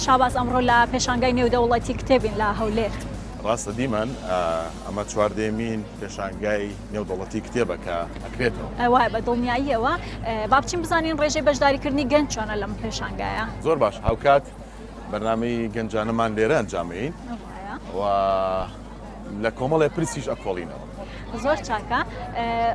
شاباس ئەمڕۆ لە پێشانگای نێودەوڵەتی کتێبین لە هەولێر. ڕاستە دیمەن ئەمە چواردێمین پێشانگای نێودەوڵەتی کتێبە کە ئەکرێتەوە. وای بە دڵنیاییەوە با بچین بزانین ڕێژەی بەشداریکردنی گەنج چۆنە لەم پێشانگایە. زۆر باش هاوکات بەرنامەی گەنجانەمان لێرە ئەنجامین و لە کۆمەڵێ پرسیش ئەکۆڵینەوە. زۆر چاکە.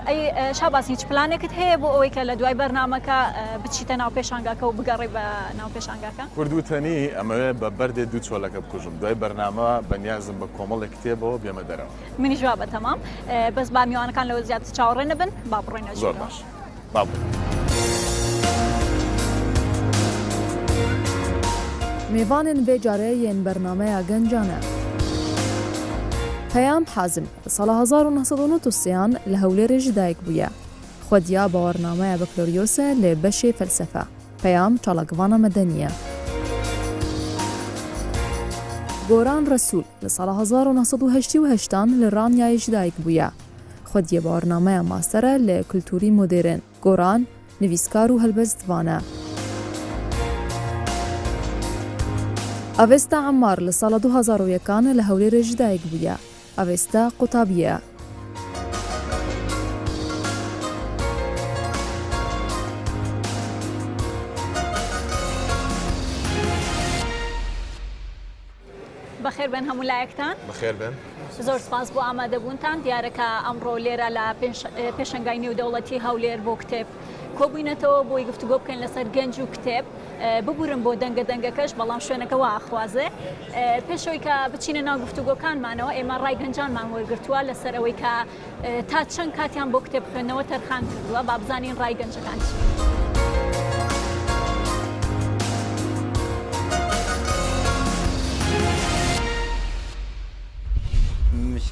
ئەی شاباس هیچ پلانێکت هەیە بۆ ئەوەی کە لە دوای بەرنامەکە بچیتە ناو پێشانگاکە و بگەڕی بە ناو پێشانگاکە؟ کوردوتەنی ئەمەوێ بە بەردێ دوو چۆلەکە بکوژم دوای بەرنامە بەنیازم بە کۆمەڵێک کتێبەوە بێمە دەرەوە. منیش وا بە تەمام بەس با میوانەکان لەوە زیاتر چاوەڕێ نەبن با بڕۆینە زۆر باش با بڕۆین. میوانên vê carê yên bernameya gencan e. Peyam Hazim li sala 1993 li Hewlêrê ji dayîk bûye. Xwediya bawernameya Bakaloryosa lê beşê felsefe. Peyam çalakvana medenî ye. Goran Resul li sala 1988 li Ranyayê ji dayîk bûye. Xwediya bawernameya master e lê kulturî modern. Goran nivîskar û helbestvan e. Avesta Ammar li sala 2001 li Hewlêrê ji dayîk bûye. Avesta Qutabiye. بەخێر بن هەموو لایەکتان. بەخێر بن. زۆر سپاس بۆ ئامادەبوونتان. دیارەکە ئەمڕۆ لێرە لە پێشەنگای نێودەوڵەتی هەولێر بۆ کتێب کۆبووینەتەوە بۆی گفتوگۆ بکەین لەسەر گەنج و کتێب ببورن بۆ دەنگەکەش بەڵام شوێنەکەەوە ئاخوازێ پێشەوەی کە بچینە ناو گفتوگۆکانمانەوە ئێمە ڕای گەنجانمان وەرگرتووە لەسەر ئەوەی کە تا چەند کاتیان بۆ کتێب خوێندنەوە تەرخان کردووە با بزانین ڕای گەنجەکان چی.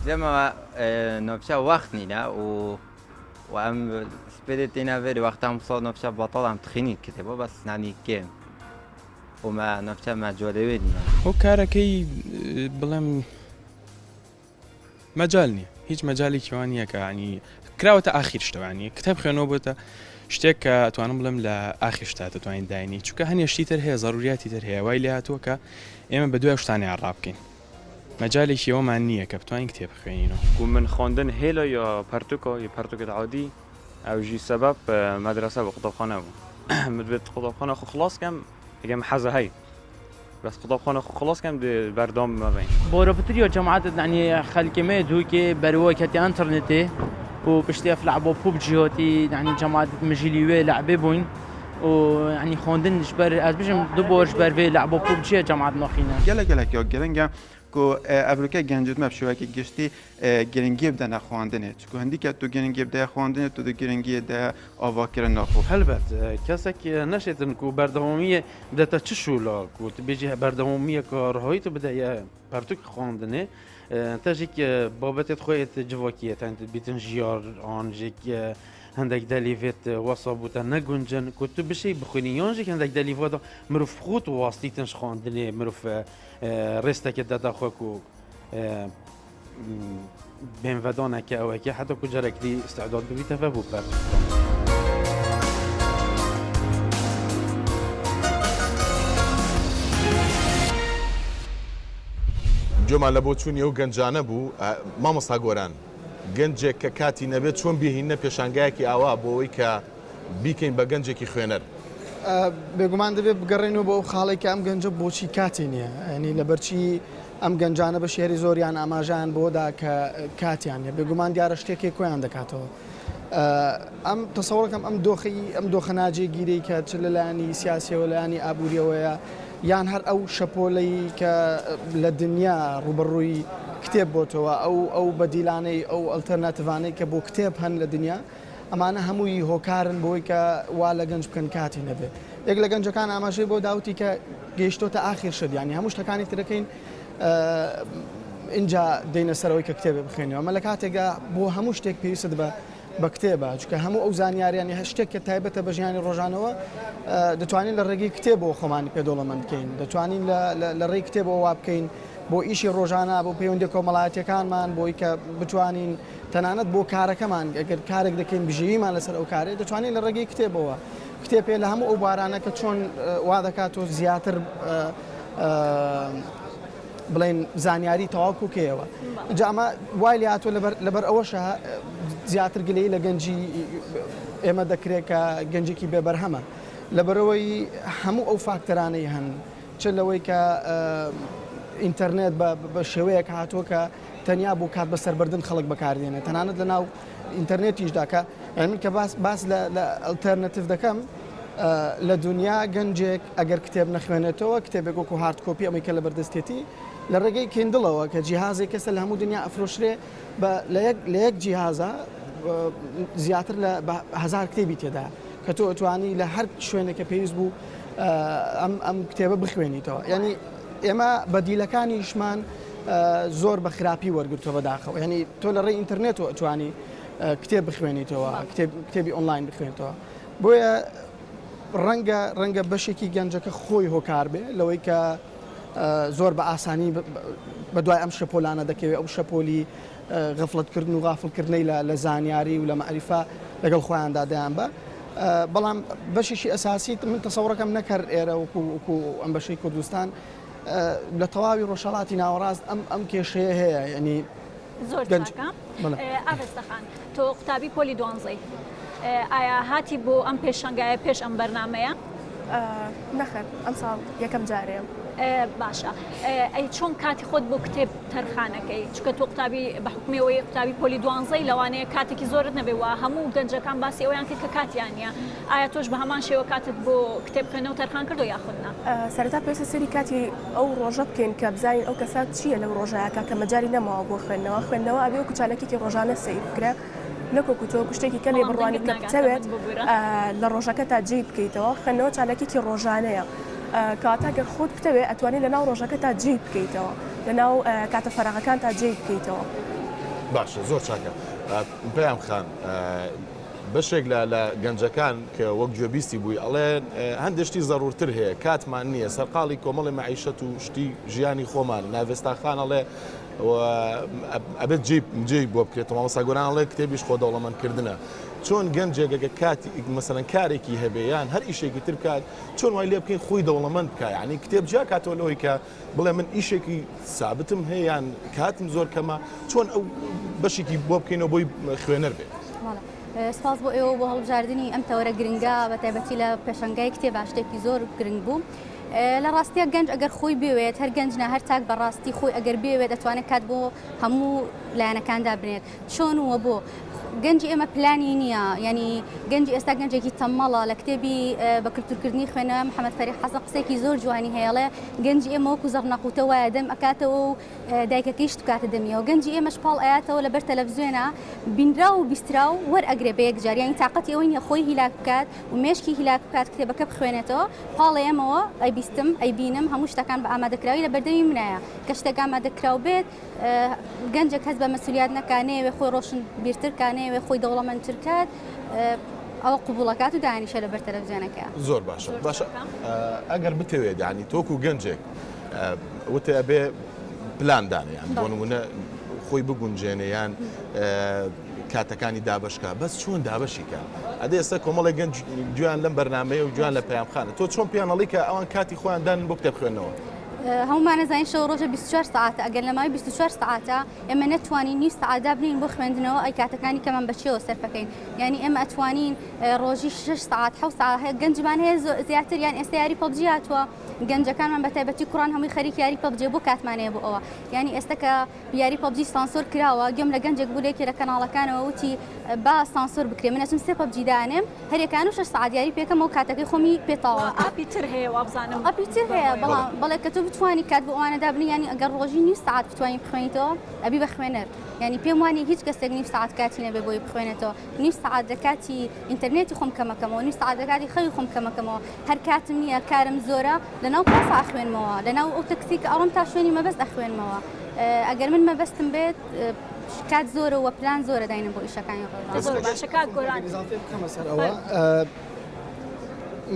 لما نوبشا وقت نينا وام سبيدت هنا في وقت هم صار نوبشا بطل عم تخيني كتبه بس يعني كيم وما نوبشا ما جوالي هو كاركي بلام مجالني هيج مجالي كوانيا يعني كراوة آخر شتو يعني كتاب خنوبته شتێک کە توانم بڵم لە ئاخیشتا دەتوانین داینی چونکە هەنیشتی تر هەیە ضروریاتی تر هەیە وای لێ هاتووە کە ئێمە بە دوای شتانی ئاڕا بکەین مجالێکی ئەومان نییە کە بتوانین کتێب بخوێنینەوە. من خواندن هێلا یا پەرتوکێک عادی ئەوژی سەبەب مەدرسە بە قوتابخانە بوو مدبێت قوتابخانە خۆ خلاص کەم ئەگەم حەزە هەی بس قوتابخانە خۆ خلاص کەم بەردام مەبین. بۆ رابطري جماعات يعني خلك ما دوكي بروكتي انترنتي وبشتي لعبوا ببجيوتي يعني جماعات مجيليوي لعبه بوين ويعني خوندن جبر ازبجم دوبور جبر في لعبوا ببجي جماعات ناخينا گلک یا گرنگا کو افریقا گنجت مب شوکه گشتی گرنگی بدن خواندنه چکو هندی که تو گرنگی بده خواندنه تو گرنگی ده آواکر ناخو هلبت کسک نشیدن کو بردهمیه بدت چه شولا کو تبیجی بردهمیه کارهایی تو بده یا پرتوک خواندنه تاجیک بابت خویت جواکیه تند بیتن جیار آنجیک هندک دلیفت وصابوت نگونجن کو تو بشی بخونی یانجیک هندک دلیفت مروف خود واسطیتنش خواندنه مروف رستك دادا خوكو بين فدانا كأوكي حتى كجرك دي استعداد بيتفاهموا بار جۆمان لە بۆ چوونی ئەو گەنجانە بوو مامۆستا گۆران گەنجێک کە کاتی نەبێت چۆن بهێنە پێشانگایەکی ئاوا بۆ ئەوەی کە بیکەین بە گەنجێکی خوێنەر. بێگومان دەبێت بگەڕێنەوە بۆ ئەو خاڵێک کە ئەم گەنجە بۆچی کاتی نییە ینی لەبەرچی ئەم گەنجانە بە شێری زۆریان ئاماژیان بۆدا کە کاتیان نیە بێگومان دیارە شتێکی کۆیان دەکاتەوە. ئەم تەسەوڕەکەم ئەم دۆخە ناجێگیری کە چ لەلایەنی سیاسیەوە لایەنی ئابوووریەوەیە یان هەر ئەو شەپۆلەی کە لە دنیا ڕوبەڕووی کتێب بۆتەوە ئەو بەدیلانەی ئەو ئەلتەرناتیڤانەی کە بۆ کتێب هەن لە دنیا ئەمانە هەمووی هۆکارن بۆی کە وا لە گەنج بکەن کاتی نەبێت. یەک لە گەنجەکان ئاماژەی بۆ داوتی کە گەیشتۆتە ئاخر شت ینی هەموو شتەکانی ترەکەین اینجا دێنە سەرەوەی کە کتێبێ بخوێنەوە ئەمە لە کاتێکدا بۆ هەموو شتێک پێویست بە کتێبە چونکە هەموو ئەو زانیاریانی هەشتێک کە تایبەتە بە ژیانی ڕۆژانەوە دەتوانین لە ڕێگەی کتێبەوە خۆمانی پێدۆڵەمەند بکەین دەتوانین لە ڕێی کتێبەوە وا بکەین بۆ ئیشی ڕۆژانە بۆ پەیوەندی کۆمەڵایەتیەکانمان بۆی کە بتوانین تەنانەت بۆ کارەکەمان ئەگەر کارێک دەکەین بژێویمان لەسەر ئەو کارێ دەتوانین لە ڕێگەی کتێبەوە کتێبێ لە هەموو ئەو بارانە کە چۆن وا دەکاتەوە زیاتر بڵێن زانیاری تەواوکو کێەوە جامە وای لاتۆ لەبەر ئەوەشە زیاتر گلەی لە گەنجی ئێمە دەکرێت کە گەنجێکی بێبەرهەمە لەبەرەوەی هەموو ئەو فاکتەرانەی هەن چ لەوەی کە ئینتەرنێت بە شێوەیەک هاتووە کە تەنیا بۆ کات بەسەربردن خەڵک بەکاردێنێت تەنانەت لە ناو ئینتەرنێتیشداکە من کە باس لە ئەلتەرنەتیڤ دەکەم لە دنیا گەنجێک ئەگەر کتێب نەخوێنێتەوە کتێبێک وەکو هارد کۆپی ئەمەی کە لە بەردەستێتی لە ڕێگەی کندڵەوە کە جیهازێک کەسە لە هەموو دنیا ئەفرۆشرێ لە یەک جیهازە زیاتر لە 1000 کتێبی تێدا کە تۆ ئەتوانی لە هەر شوێنێکە پێویست بوو ئەم کتێبە بخوێنیتەوە یعنی ئێمە بەدیلەکانیشمان زۆر بە خراپی وەرگرتەوە بەداخەوە ینی تۆ لە ڕێی ئینتەرنێت و ئەتوانی کتێب بخوێنیتەوە کتێبی ئۆنلاین بخوێنیتەوە بۆیە ڕەنگە بەشێکی گەنجەکە خۆی هۆکار بێ لەوەی کە زۆر بە ئاسانی بە دوای ئەم شەپۆلانە دەکەوێت ئەو شەپۆلی غەفڵەتکردن و غافڵکردنەی لە زانیاری و لە مەعریفە لەگەڵ خۆیاندا دەیان بە بەڵام بەشێکی ئەساسی من تەسەوڕەکەم نەکرد ئێرە وەکو ئەم بەشەی کوردستان لە تەواوی ڕۆژهەڵاتی ناوەڕاست ئەم کێشەیە هەیە ینی زۆر ئاستەخان تۆ قوتابی پۆلی دوانزەی ئایا هاتی بۆ ئەم پێشنگایە پێش ئەم بەرنامەیە نەخێر ئەم ساڵ یەکەم جارێ باشە ئەی چۆن کاتی خۆت بۆ کتێب تەرخانەکەی چکە تۆ قوتابی بە حکومەوەی قوتابی پۆلی دوانزەی لەوانەیە کاتێکی زۆرت نەبێەوە هەموو گەنجەکان باسی ئەویان کرد کە کاتیانە ئایا تۆش بە هەمان شێوە کاتت بۆ کتێب خوێنەوە تەرخان کردو یاخودنا سەرەتا پێویستە سەری کاتی ئەو ڕۆژە بکەین کە بزانین ئەو کەسات چییە لەو ڕۆژایەکە کە مەجاری نەماوە بۆ خوێندنەوە ئەبێ و کوچالەکێکی ڕۆژانە سیر بکرێ نەکۆکو تۆ کوشتێکی کەمێ بڕوانی کە بچەوێت لە ڕۆژەکە تا جێی بکەیتەوە خوێندنەوە چالەکێکی ڕۆژانەیە کاتاگەر خۆت بتەوێت ئەتوانێت لە ناو ڕۆژەکە تا جێی بکەیتەوە لە ناو کاتە فەرەغەکان تا جێی بکەیتەوە باشە زۆر چاکە پێیان خان بەشێک لە گەنجەکان کە وەک گوێبیستی بووی ئەڵێن هەندێشتی زەڕورتر هەیە کاتمان نییە سەرقاڵی کۆمەڵی مەعیشەت و شتی ژیانی خۆمان ناوێستاخان ئەڵێ ئەبێت جێی بۆ بکرێتەوە مامۆستا گۆران ئەڵێ کتێبیش خۆ دەوڵەمەندکردنە چۆن گەنجێکەکە کاتی مەسەرەن کارێکی هەبێیان هەر ئیشێکی تر بکات چۆن وای لێ بکەین خۆی دەوڵەمەند بکە یعنی کتێب جا کاتەوە لەوەی کە بڵێ من ئیشێکی سابتم هەیەیان کاتم زۆر کەمە چۆن ئەو بەشێکی بۆ بکەینەوە بۆی خوێنەر بێت سپاس بۆ ئێوە بۆ هەڵبژاردننی ئەم تەوەرە گرنگە بە تایبەتی لە پێشنگای کتێب شتێکی زۆر گرنگ بوو لە ڕاستیە گەنج ئەگەر خۆی بێوێت هەر گەنجە هەر تاک بەڕاستی خۆی ئەگەر بێوێت دەتوانێت کات بۆ هەموو لایەنەکاندا بنێت چۆن وە بۆ گەنجی ئێمە پلانی نییە ینی گەنجی ئێستا گەنجێکی تەمەڵە لە کتێبی بە کللتورکردنی خوێنە محەممەد فەری حەزە قسێکی زۆر جوانی هەیەڵێ گەنجی ئێمە وەکو زەغنەقوتە وایە دەم ئەکاتەوە و دایکەکەیش کاتە دەمیەوە گەنجی ئێمە شپاڵ ئاياتەوە لەبەر تەلەڤیزیۆنە بینرا و بیسترا و وەرئەگرێ بە یەکجاریانی تااقەتی ئەوەی نیە خۆی هیلاک بکات و مێشکی هیلاک بکات کتێبەکە بخوێنێتەوە پاڵی ئێمەوە ئەی بیستم ئەی بینم هەموو شتەکان بە ئامادەکراوی لە بەردەوی منایە کە شتێک ئامادەکراو بێت گەنجێک هەست بە مەسوولیت نەکانەیەوێ خۆی ڕۆشن بیرترکانەیەوێ خۆی دەوڵەمەندتر کات ئەوە قوبوڵەکات و دانیشە لەبەر تەلەڤیزیۆنەکە زۆر باشە باشە ئەگەر بتەوێت ینی تۆکو گەنجێک وتە ئەبێ پلاندانیان بۆ نمونە خۆی بگونجێنەیان کاتەکانی دابشکە بەس چۆن دابشیکە ئەدە ئێستا کۆمەڵی گەنج گویان لەم بەرنمەیە و گویان لە پەیامخانە تۆ چۆن پیانەڵی کە ئەوان کاتی خۆیان دان بۆ کتێب خوێندنەوە هەمومان نەزانین شەو ڕۆژە 24 ساعتە ئەگەر لە ماوەی 24 ساعتە ئێمە نەتوانین نیو ساعتدا بنین بۆ خوێندنەوە ئەی کاتەکانی کەمان بەچێوە سەرفەکەین یعنی ئێمە ئەتوانین ڕۆژی 6 ساعت 7 ساعت گەنجمان هەیە زیاتر یان ئێستا یاری پەبجی هاتووە گەنجەکانمان بە تایبەتی کوڕان هەمووی خەریک یاری پەبجێ بۆ کاتمانەیە بۆ ئەوە یعنی ئێستا کە یاری پەبجی سانسۆر کراوە گوێم لە گەنجێک بولێکی لە کەناڵەکانەوە وتی با سانسۆر بکرێ من ئەچم 3 پەبجی دانێم هەرێکان و 6 ساعت یاری پێکەم و کاتەکەی خۆمی پێتاوە ئاپی تر هەیە وابزانم ئاپی تر هەیە بەڵێ کە تۆ بتوانی کات بۆ ئەوانە دابنی ینی ئەگەر ڕۆژی نیو ساعت بتوانین بخوێنیتەوە ئەبی بە خوێنەر ینی پێم وانی هیچ کەسێک نیو ساعت کاتی نەبێ بۆی بخوێنێتەوە نیو ساعت دەکاتی ئینتەرنێتی خۆم کەمەکەمەوە نیو ساعت دەکاتی خەوی خۆم کەمەکەمەوە هەر کاتم نییە کارم زۆرە لەناو پاسا ئەخوێنمەوە لەناو ئەو تەکسی کە ئەڕۆم تا شوێنی مەبەست ئەخوێنمەوە ئەگەر من مەبەستم بێت کات زۆرە و پلان زۆرە داینم بۆ ئیشەکانی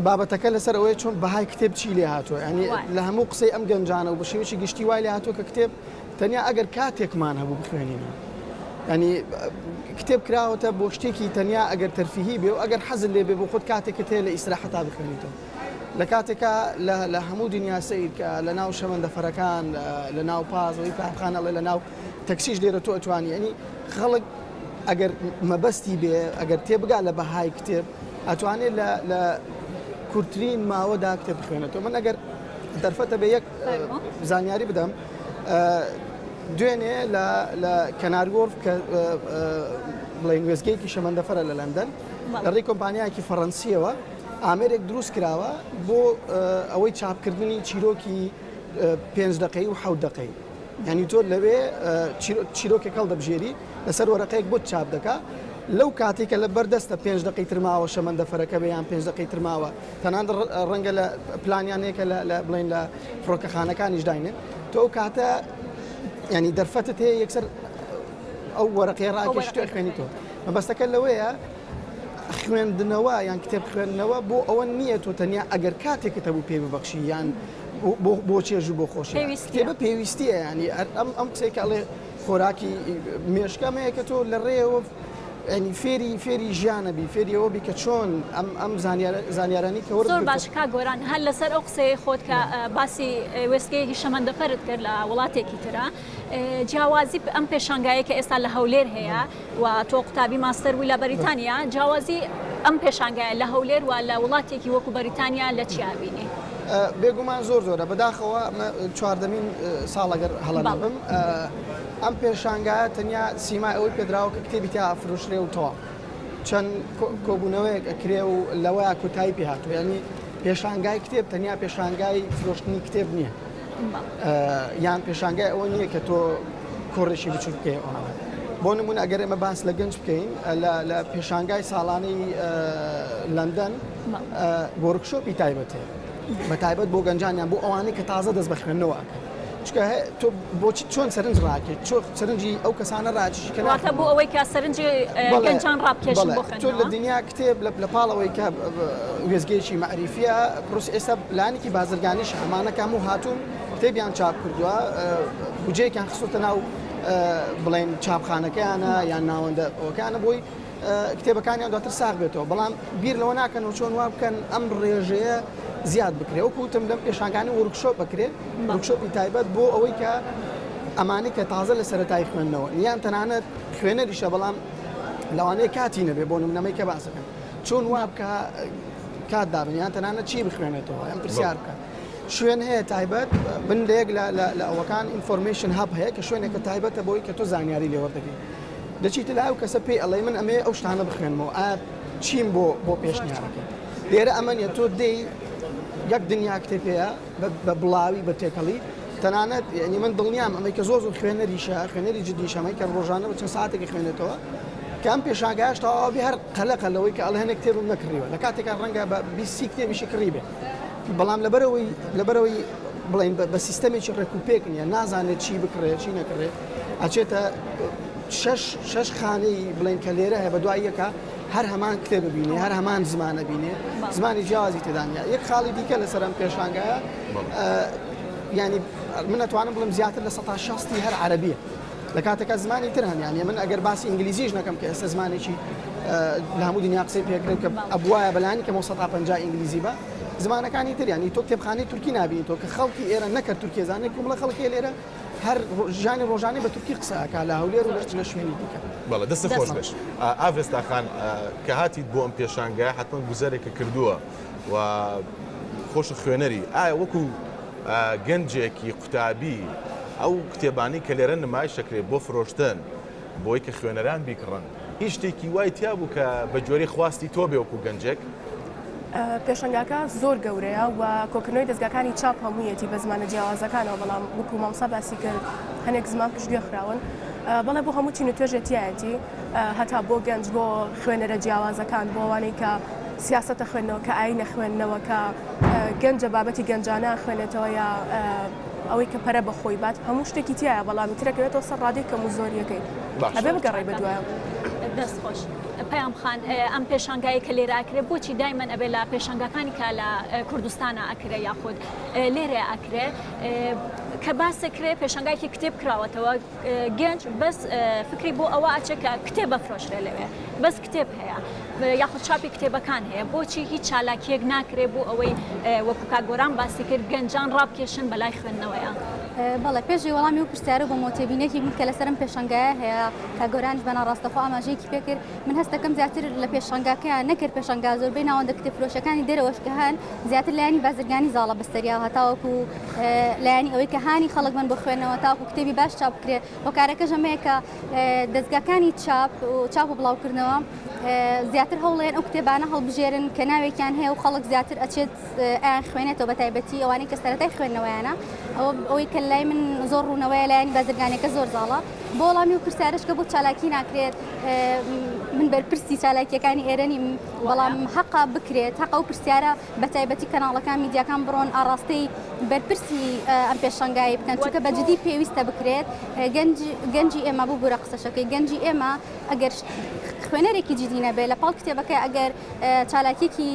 بابەتەکە لەسەر ئەوەیە چۆن بەهای کتێب چی لێ هاتووە ینی لە هەموو قسەی ئەم گەنجانە و بە شێوەیەکی گشتی وای لێ هاتووە کە کتێب تەنیا ئەگەر کاتێکمان هەبوو بخوێنینە ینی کتێب کراوەتە بۆ شتێکی تەنیا ئەگەر تەرفیهی بێ و ئەگەر حەزت لێ بێ بۆ خۆت کاتێکت هەیە لە ئیسراحەتا بخوێنیتەوە لە کاتێکا لە هەموو دنیا سیر کە لە ناو شەمەندەفەرەکان لە ناو پازەوەی پاخانەڵێ لە ناو تەکسیش لێرە تۆ ئەتوانی ئەنی خەڵک ئەگەر مەبەستی بێ ئەگەر تێبگا لە بەهای کتێب ئەتوانێت لە کورتترین ماوەدا کتێب بخوێنێتەوە. من ئەگەر دەرفەتە بە یەک زانیاری بدەم دوێنێ لە کەنارگۆرف کە بڵین وێزگەیەکی شەمەندەفەرە لە لەندەن لە ڕێی کۆمپانیایەکی فەڕەنسیەوە ئامێرێک دروست کراوە بۆ ئەوەی چاپکردنی چیرۆکی 5 دقەی و 7 دقەی. ینی تۆ لەوێ چیرۆکێک هەڵ دەبژێری لەسەر وەرەقەیەک بۆ چاپ دەکا لەو کاتێکە لە بەردەستە 5 دقەی ترماوە شەمەندەفەرەکە بە یان 5 دقەی ترماوە تەنان ڕەنگە لە پلانیانەیەکە لە بڵین لە فڕۆکەخانەکانیش داینێ تۆ ئەو کاتە ینی دەرفەتت هەیە یەکسەر ئەو وەرەقەی ڕاکێش تۆ خوێنیتەوە. مەبەستەکە لەوەیە خوێندنەوە یان کتێب خوێندنەوە بۆ ئەوە نییە تۆ تەنیا ئەگەر کاتێکتە بوو پێ ببەخشی یان بۆ چێژ و بۆ خۆشی کتێبە پێویستیە ینی ئەم قسێکە ئەڵێ خۆراکی مێشکەمەیە کە تۆ لە ڕێەوە ینی فێری ژیانەبی فێریەوە بی کە چۆن ئەم زانیارانی کە زۆر باشکا گۆران هەر لەسەر ئەو قسەیە خۆت کە باسی وێستگەیەکی شەمەندەفەرت کرد لە وڵاتێکی ترە جیاوازی ئەم پێشانگایە کە ئێستا لە هەولێر هەیە و تۆ قوتابی ماستەر وی لە بەریتانیا جیاوازی ئەم پێشانگایە لە هەولێر و لە وڵاتێکی وەکو بەریتانیا لە چیابینی؟ بێگومان زۆرە بەداخەوە چواردەمین ساڵەگەر هەڵەبم ئەم پێشانگایە تەنیا سیمای ئەوەی پێدراوە کە کتێبی تا ئافرۆشرێ و تەواو چەند کۆبوونەوەیەک ئەکرێ و لەوەیە کۆتایی پێ هاتووە ینی پێشانگای کتێب تەنیا پێشانگای فرۆشتنی کتێب نییە یان پێشانگای ئەوە نییە کە تۆ کۆڕێکی بچوو بکەی ئەوە بۆ نمونە ئەگەر ئێمە باس لە گەنج بکەین لە پێشانگای ساڵانەی لەندەن وەرکشۆپی تایبەتەیە بە تایبەت بۆ گەنجانیان بۆ ئەوانەی کە تازە دەست بەخوێندنەوە ئەکەن چکە تۆ بۆچی چۆن سەرنج ڕاکێت سەرنجی ئەو کەسانە ڕاکەواتە بۆ ئەوەی کە سەرنجی گەنجان ڕابکێشن بۆ تۆ لە دنیا کتێب لە پاڵەوەی کە وێزگەیەکی معریفە پرۆس ئێستا لانێکی بازرگانیش هەمانەکەم و هاتوون کتێبیان چاپ کردووە بودجەیەکیان خستۆتە ناو بڵێن چاپخانەکەیانە یان ناوەندەکانە بۆی کتێبەکانیان دواتر ساغ بێتەوە بەڵام بیر لەوە ناکەن و چۆن وا بکەن ئەم ڕێژەیە زیاد بکرێ و کوتم لەم پێشانگانی وەرکشۆپ بکرێت وەرکشۆپی تایبەت بۆ ئەوەی کە ئەمانەی کە تازە لە سەرەتای خوێندنەوە نیان تەنانەت خوێنەریشە بەڵام لەوانەیە کاتی نەبێ بۆ نمونەمەی کە باسەکەن چۆن وا بکە کات دابن یان تەنانەت چی بخوێنێتەوە ئەم پرسیار بکە شوێن هەیە تایبەت بندێک لە ئەوەکان ئینفۆرمیشن هەب هەیە کە شوێنێکە تایبەتە بۆی کە تۆ زانیاری لێوەردەگەی دەچیتە لای ئەو کەسە پێی ئەڵێ من ئەمێ ئەو شتانە بخوێنمەوە ئایا چیم بۆ پێشنیارەکە لێرە ئەمەنیە تۆ دەی یەک دنیا کتێبەیە بە بڵاوی بە تێکەڵی تەنانەت ینی من دڵنیام ئەمەی کە زۆر خوێنەری جدیشەمەی کە ڕۆژانە بە چەند ساعتێکی خوێنێتەوە کە ئەم پێشانگایش تەواوی هەر قەلەقە لەوەی کە ئەڵێ هەنێک کتێبم نەکڕیوە لە کاتێکا ڕەنگە بە 20 کتێبیشی کڕی بێ بەڵام لەبەرەوەی بڵین بە سیستەمێکی ڕێکوپێک نیە نازانێت چی بکڕێت چی نەکڕێت ئەچێتە شش خانەی بڵین کە لێرە هەیە بە دوای یەکە هەر هەمان کتێب ببینێ هەر هەمان زمانە بینێ زمانی جیاوازی تێدانیا یەک خاڵی دیکە لەسەر ئەم پێشانگایە ینی من ئەتوانم بڵم زیاتر لە 160 هەر عەرەبیە لە کاتێکە زمانی تر هەن یانی من ئەگەر باسی ئینگلیزیش نەکەم کە ئێستا زمانێکی لە هەموو دنیا قسەی پێکرێت کە ئەبوایە بەلانی کە 150 ئینگلیزی بە زمانەکانی تر ینی تۆ کتێبخانەی تورکی نبینیتەوە کە خەڵکی ئێرە نەکرد تورکیێزانێک کومڵە خەڵکی لێرە هەر ژانی ڕۆژانەی بە تورکی قسەکە لە هەولێر و لە شوێنی دیکە بەڵێ دەستە خۆش بێش ئاڤێستاخان کە هاتیت بۆ ئەم پێشانگای حتمما گوزارێکە کردووە و خۆش خوێنەری ئایا وەکو گەنجێکی قوتابی ئەو کتێبانی کە لێرە نمای شەکرێت بۆ فرۆشتن بۆی کە خوێنەران بیکڕن هیچ شتێکی وای تیا بوو کە بە جۆری خواستی تۆ بێ وەکو گەنجێک پێشنگاکە زۆر گەورەیە و کۆکردنەوەی دەستگاکانی چاپ هەموویەتی بە زمانە جیاوازەکانەوە بەڵام وەکو مامۆستا باسی کرد هەنێک زمان پشتگوێ خراون بەڵێ بۆ هەموو چین و توێژێتیایەتی هەتا بۆ گەنج بۆ خوێنەرە جیاوازەکان بۆ ئەوانەی کە سیاسەتە خوێندنەوە کە ئاینە خوێندنەوە کە گەنجە بابەتی گەنجانە خوێنێتەوە یا ئەوەی کە پەرە بەخۆی بات هەموو شتێکی تایە بەڵامی ترەکەوێتەوە سەر ڕادێک کە مزۆریەکەی ئەبێ بگەڕێ بەدوایە دەست خۆش پەیام خان ئەم پێشانگایی کە لێرە ئەکرێ بۆچی دایمەن ئەبێ لە پێشانگاکانی کە لە کوردستانە ئەکرێ یاخود لێرە ئەکرێ کە باسەکرێ پێشنگایکی کتێب کراوەتەوە گەنج بەس فکری بۆ ئەوە ئاچێت کە کتێب بەفرۆشرێ لەوێ بەس کتێب هەیە یاخود چاپی کتێبەکان هەیە بۆچی هیچ چالاکیەک ناکرێ بۆ ئەوەی وەکو کاگۆران باسی کرد گەنجان ڕابکێشن بەلای خوێندنەوەیە. بەڵێ پێشی وەڵامی و پرسیارە بۆ مۆتێبینێکی من کە لەسرم پێشنگایە هەیە کاگۆرانش بەنا ڕاستەخۆ ئاماژەیەکی پێکرد من هەست دەکەم زیاتر لە پێشنگاکەیان نەکرد پێشنگا زۆربەی ناوەندە کتێبفرۆشەکانی دەرەوەش کە هەن زیاتر لایانی بازرگانی زاڵە بەستەریا هەتاوەکو لایانی ئەوەی کە هانی خەڵک من بۆ خوێنەوە تاکو کتێبی باش چاپ بکرێت بۆ کارەکە ژەمەیە کە دەستگاکانی چاپ و بڵاوکردنەوە زیاتر هەوڵێن ئەو کتێبانە هەڵبژێرن کە ناوێکیان هەیە و خەڵک زیاتر ئەچێت ئایان خوێنێتەوە بە تایبەتی ئەوانەی کە سەرەتای خوێندنەوەیانە ئەوەی کە لای من زۆر ڕوونەوەی لایانی بازرگانەکە زۆر زاڵە بۆ وەڵامی و پرسیارش کە بۆ چالاکی ناکرێت من بەرپرسی چالاکیەکانی ئێرەنی بەڵام حەقا بکرێت حەقا و پرسیارە بە تایبەتی کەناڵەکان میدیاکان بڕۆن ئاڕاستەی بەرپرسی ئەم پێشنگایی بکەن چونکە بەجددی پێویستە بکرێت گەنجی ئێمە بوو بوورە قسەشەکەی گەنجی ئێمە ئەگەر خوێنەرێکی جدی نەبێت لە پاڵ کتێبەکەی ئەگەر چالاکیێکی